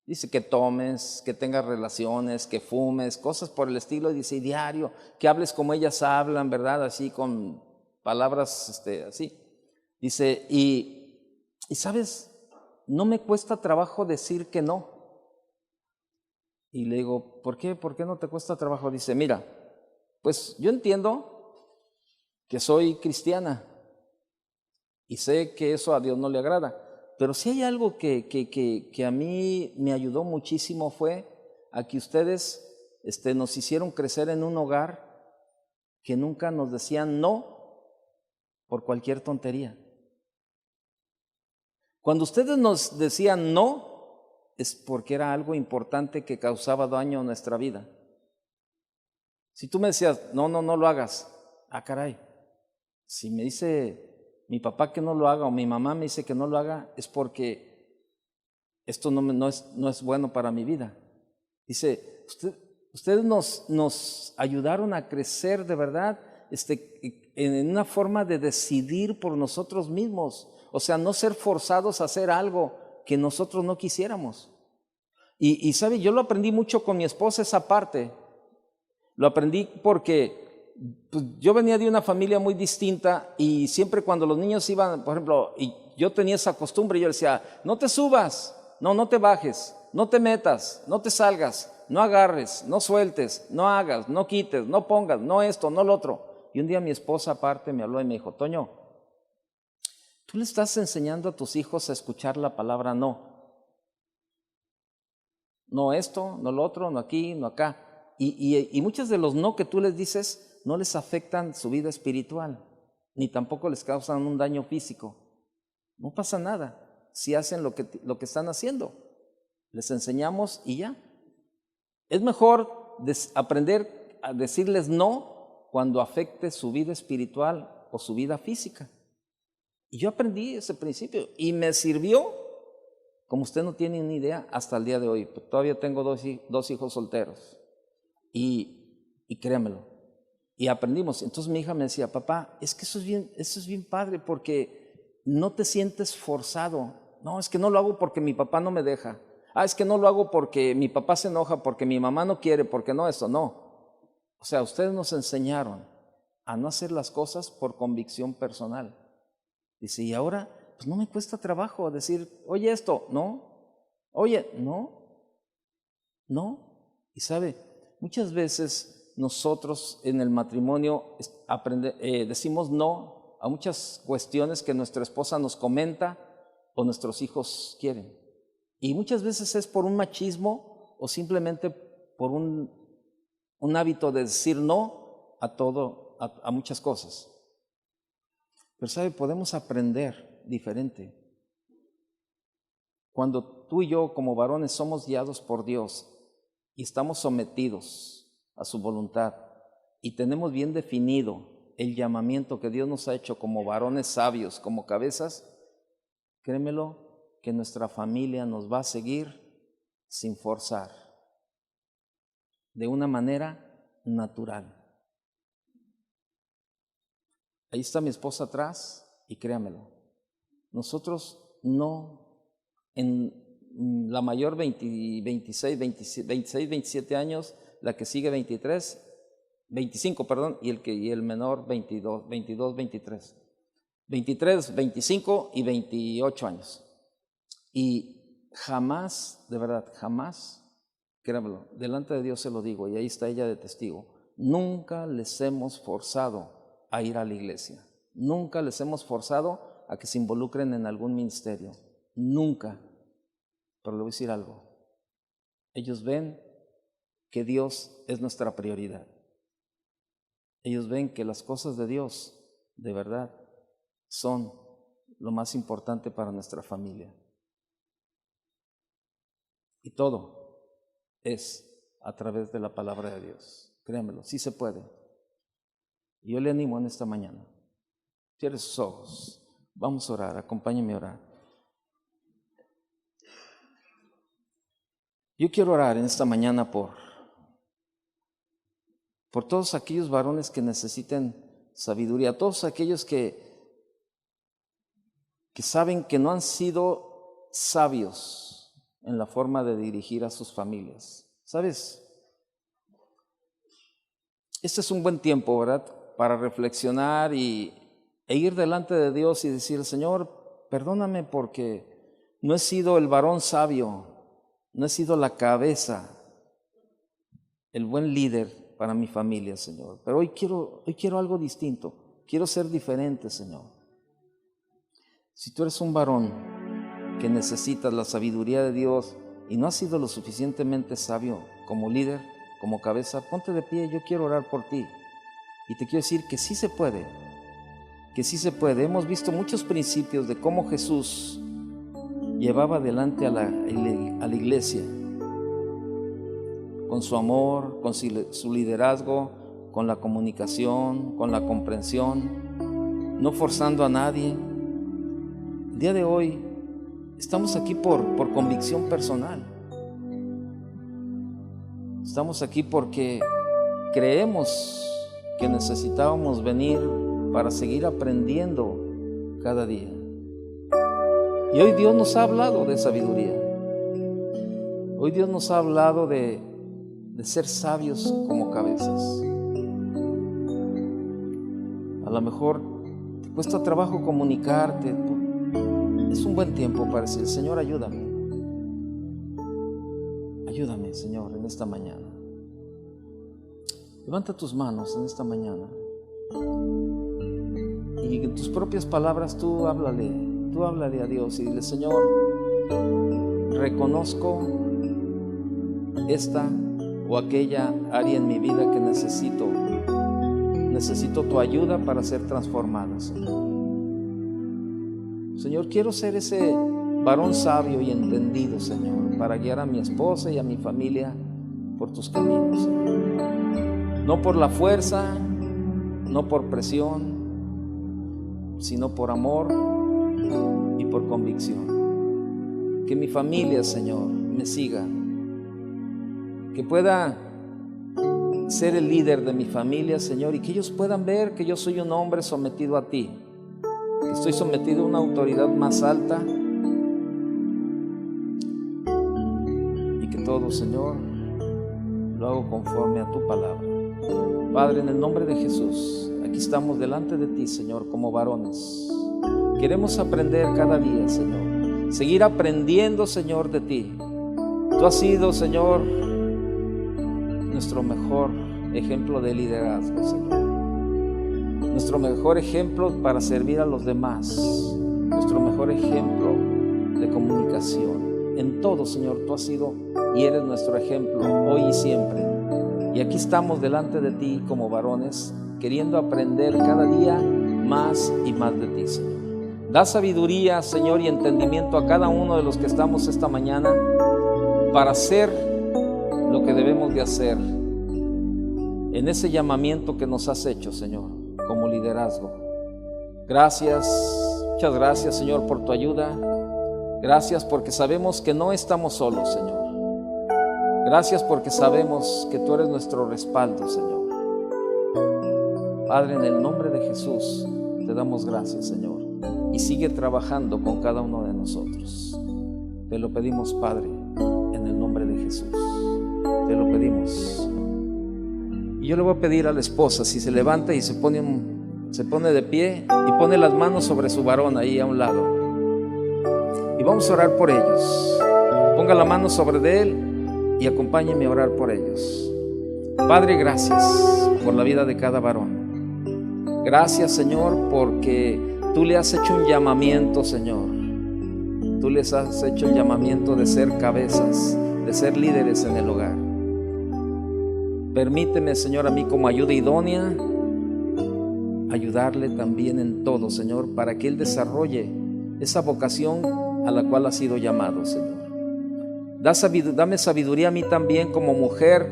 Dice que tomes, que tengas relaciones, que fumes, cosas por el estilo. Dice, y diario, que hables como ellas hablan, ¿verdad? Así con palabras así. Dice, y ¿sabes? No me cuesta trabajo decir que no. Y le digo, ¿por qué? ¿Por qué no te cuesta trabajo? Dice, mira, pues yo entiendo que soy cristiana y sé que eso a Dios no le agrada. Pero si hay algo que a mí me ayudó muchísimo fue a que ustedes nos hicieron crecer en un hogar que nunca nos decían no por cualquier tontería. Cuando ustedes nos decían no, es porque era algo importante que causaba daño a nuestra vida. Si tú me decías, no lo hagas, caray, si me dice mi papá que no lo haga o mi mamá me dice que no lo haga, es porque esto no es bueno para mi vida. Dice, ustedes nos ayudaron a crecer de verdad en una forma de decidir por nosotros mismos. O sea, no ser forzados a hacer algo que nosotros no quisiéramos. Y ¿sabe? Yo lo aprendí mucho con mi esposa esa parte. Lo aprendí porque pues yo venía de una familia muy distinta y siempre cuando los niños iban, por ejemplo, y yo tenía esa costumbre, yo decía, no te subas, no te bajes, no te metas, no te salgas, no agarres, no sueltes, no hagas, no quites, no pongas, no esto, no lo otro. Y un día mi esposa aparte me habló y me dijo, Toño, tú le estás enseñando a tus hijos a escuchar la palabra no. No esto, no lo otro, no aquí, no acá. Y muchos de los no que tú les dices no les afectan su vida espiritual, ni tampoco les causan un daño físico. No pasa nada si hacen lo que están haciendo. Les enseñamos y ya. Es mejor aprender a decirles no cuando afecte su vida espiritual o su vida física. Y yo aprendí ese principio y me sirvió, como usted no tiene ni idea, hasta el día de hoy. Todavía tengo dos hijos solteros y créamelo. Y aprendimos. Entonces mi hija me decía, papá, es que eso es bien padre porque no te sientes forzado. No, es que no lo hago porque mi papá no me deja. Es que no lo hago porque mi papá se enoja, porque mi mamá no quiere, porque no esto, no. O sea, ustedes nos enseñaron a no hacer las cosas por convicción personal. Dice, y ahora, pues no me cuesta trabajo decir, oye esto, no, oye, no. Y sabe, muchas veces nosotros en el matrimonio decimos no a muchas cuestiones que nuestra esposa nos comenta o nuestros hijos quieren. Y muchas veces es por un machismo o simplemente por un hábito de decir no a todo, a muchas cosas. Pero sabe, podemos aprender diferente. Cuando tú y yo como varones somos guiados por Dios y estamos sometidos a su voluntad y tenemos bien definido el llamamiento que Dios nos ha hecho como varones sabios, como cabezas, créemelo, que nuestra familia nos va a seguir sin forzar, de una manera natural. Ahí está mi esposa atrás y créamelo, nosotros no, en la mayor 26, 27 años, la que sigue 25, y el menor 22, 23. 23, 25 y 28 años. Y jamás, de verdad, jamás, créanmelo, delante de Dios se lo digo, y ahí está ella de testigo, nunca les hemos forzado a ir a la iglesia, nunca les hemos forzado a que se involucren en algún ministerio, nunca. Pero le voy a decir algo, ellos ven que Dios es nuestra prioridad, ellos ven que las cosas de Dios, de verdad, son lo más importante para nuestra familia. Y todo es a través de la palabra de Dios. Créanmelo, sí se puede. Y yo le animo en esta mañana. Cierre sus ojos. Vamos a orar, acompáñeme a orar. Yo quiero orar en esta mañana por todos aquellos varones que necesiten sabiduría, todos aquellos que saben que no han sido sabios en la forma de dirigir a sus familias. ¿Sabes? Este es un buen tiempo, ¿verdad? Para reflexionar e ir delante de Dios y decir, Señor, perdóname porque no he sido el varón sabio, no he sido la cabeza, el buen líder para mi familia, Señor. Pero hoy quiero algo distinto, quiero ser diferente, Señor. Si tú eres un varón que necesitas la sabiduría de Dios y no has sido lo suficientemente sabio como líder, como cabeza, ponte de pie, yo quiero orar por ti. Y te quiero decir que sí se puede, que sí se puede. Hemos visto muchos principios de cómo Jesús llevaba adelante a la iglesia, con su amor, con su liderazgo, con la comunicación, con la comprensión, no forzando a nadie. El día de hoy estamos aquí por convicción personal. Estamos aquí porque creemos que necesitábamos venir para seguir aprendiendo cada día. Y hoy Dios nos ha hablado de sabiduría. Hoy Dios nos ha hablado de ser sabios como cabezas. A lo mejor te cuesta trabajo comunicarte. Es un buen tiempo para decir, Señor, ayúdame Ayúdame, Señor, en esta mañana. Levanta tus manos en esta mañana y en tus propias palabras tú háblale a Dios y dile: Señor, reconozco esta o aquella área en mi vida que necesito tu ayuda para ser transformada, Señor. Señor, quiero ser ese varón sabio y entendido, Señor, para guiar a mi esposa y a mi familia por tus caminos, Señor. No por la fuerza, no por presión, sino por amor y por convicción. Que mi familia, Señor, me siga. Que pueda ser el líder de mi familia, Señor, y que ellos puedan ver que yo soy un hombre sometido a ti, que estoy sometido a una autoridad más alta, y que todo, Señor, lo hago conforme a tu palabra. Padre, en el nombre de Jesús, aquí estamos delante de ti, Señor, como varones. Queremos aprender cada día, Señor, seguir aprendiendo, Señor, de ti. Tú has sido, Señor, nuestro mejor ejemplo de liderazgo, Señor. Nuestro mejor ejemplo para servir a los demás. Nuestro mejor ejemplo de comunicación. En todo, Señor, tú has sido y eres nuestro ejemplo hoy y siempre. Y aquí estamos delante de ti como varones, queriendo aprender cada día más y más de ti, Señor. Da sabiduría, Señor, y entendimiento a cada uno de los que estamos esta mañana para hacer lo que debemos de hacer en ese llamamiento que nos has hecho, Señor, como liderazgo. Gracias, muchas gracias, Señor, por tu ayuda. Gracias porque sabemos que no estamos solos, Señor. Gracias porque sabemos que tú eres nuestro respaldo, Señor. Padre, en el nombre de Jesús te damos gracias, Señor, y sigue trabajando con cada uno de nosotros. Te lo pedimos, Padre, en el nombre de Jesús. Te lo pedimos. Y yo le voy a pedir a la esposa si se levanta y se pone de pie y pone las manos sobre su varón ahí a un lado. Y vamos a orar por ellos. Ponga la mano sobre de él y acompáñeme a orar por ellos. Padre, gracias por la vida de cada varón. Gracias, Señor, porque tú le has hecho un llamamiento, Señor. Tú les has hecho el llamamiento de ser cabezas, de ser líderes en el hogar. Permíteme, Señor, a mí como ayuda idónea, ayudarle también en todo, Señor, para que él desarrolle esa vocación a la cual ha sido llamado, Señor. Dame sabiduría a mí también como mujer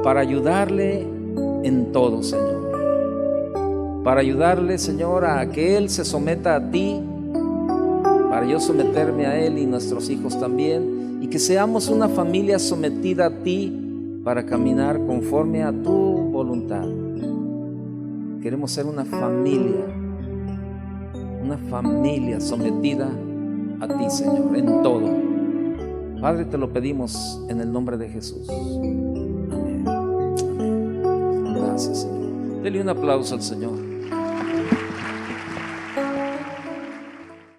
para ayudarle en todo, Señor. Para ayudarle, Señor, a que él se someta a ti, para yo someterme a él y nuestros hijos también, y que seamos una familia sometida a ti para caminar conforme a tu voluntad. Queremos ser una familia sometida a ti, Señor, en todo. Padre, te lo pedimos en el nombre de Jesús. Amén. Amén. Gracias, Señor. Dele un aplauso al Señor.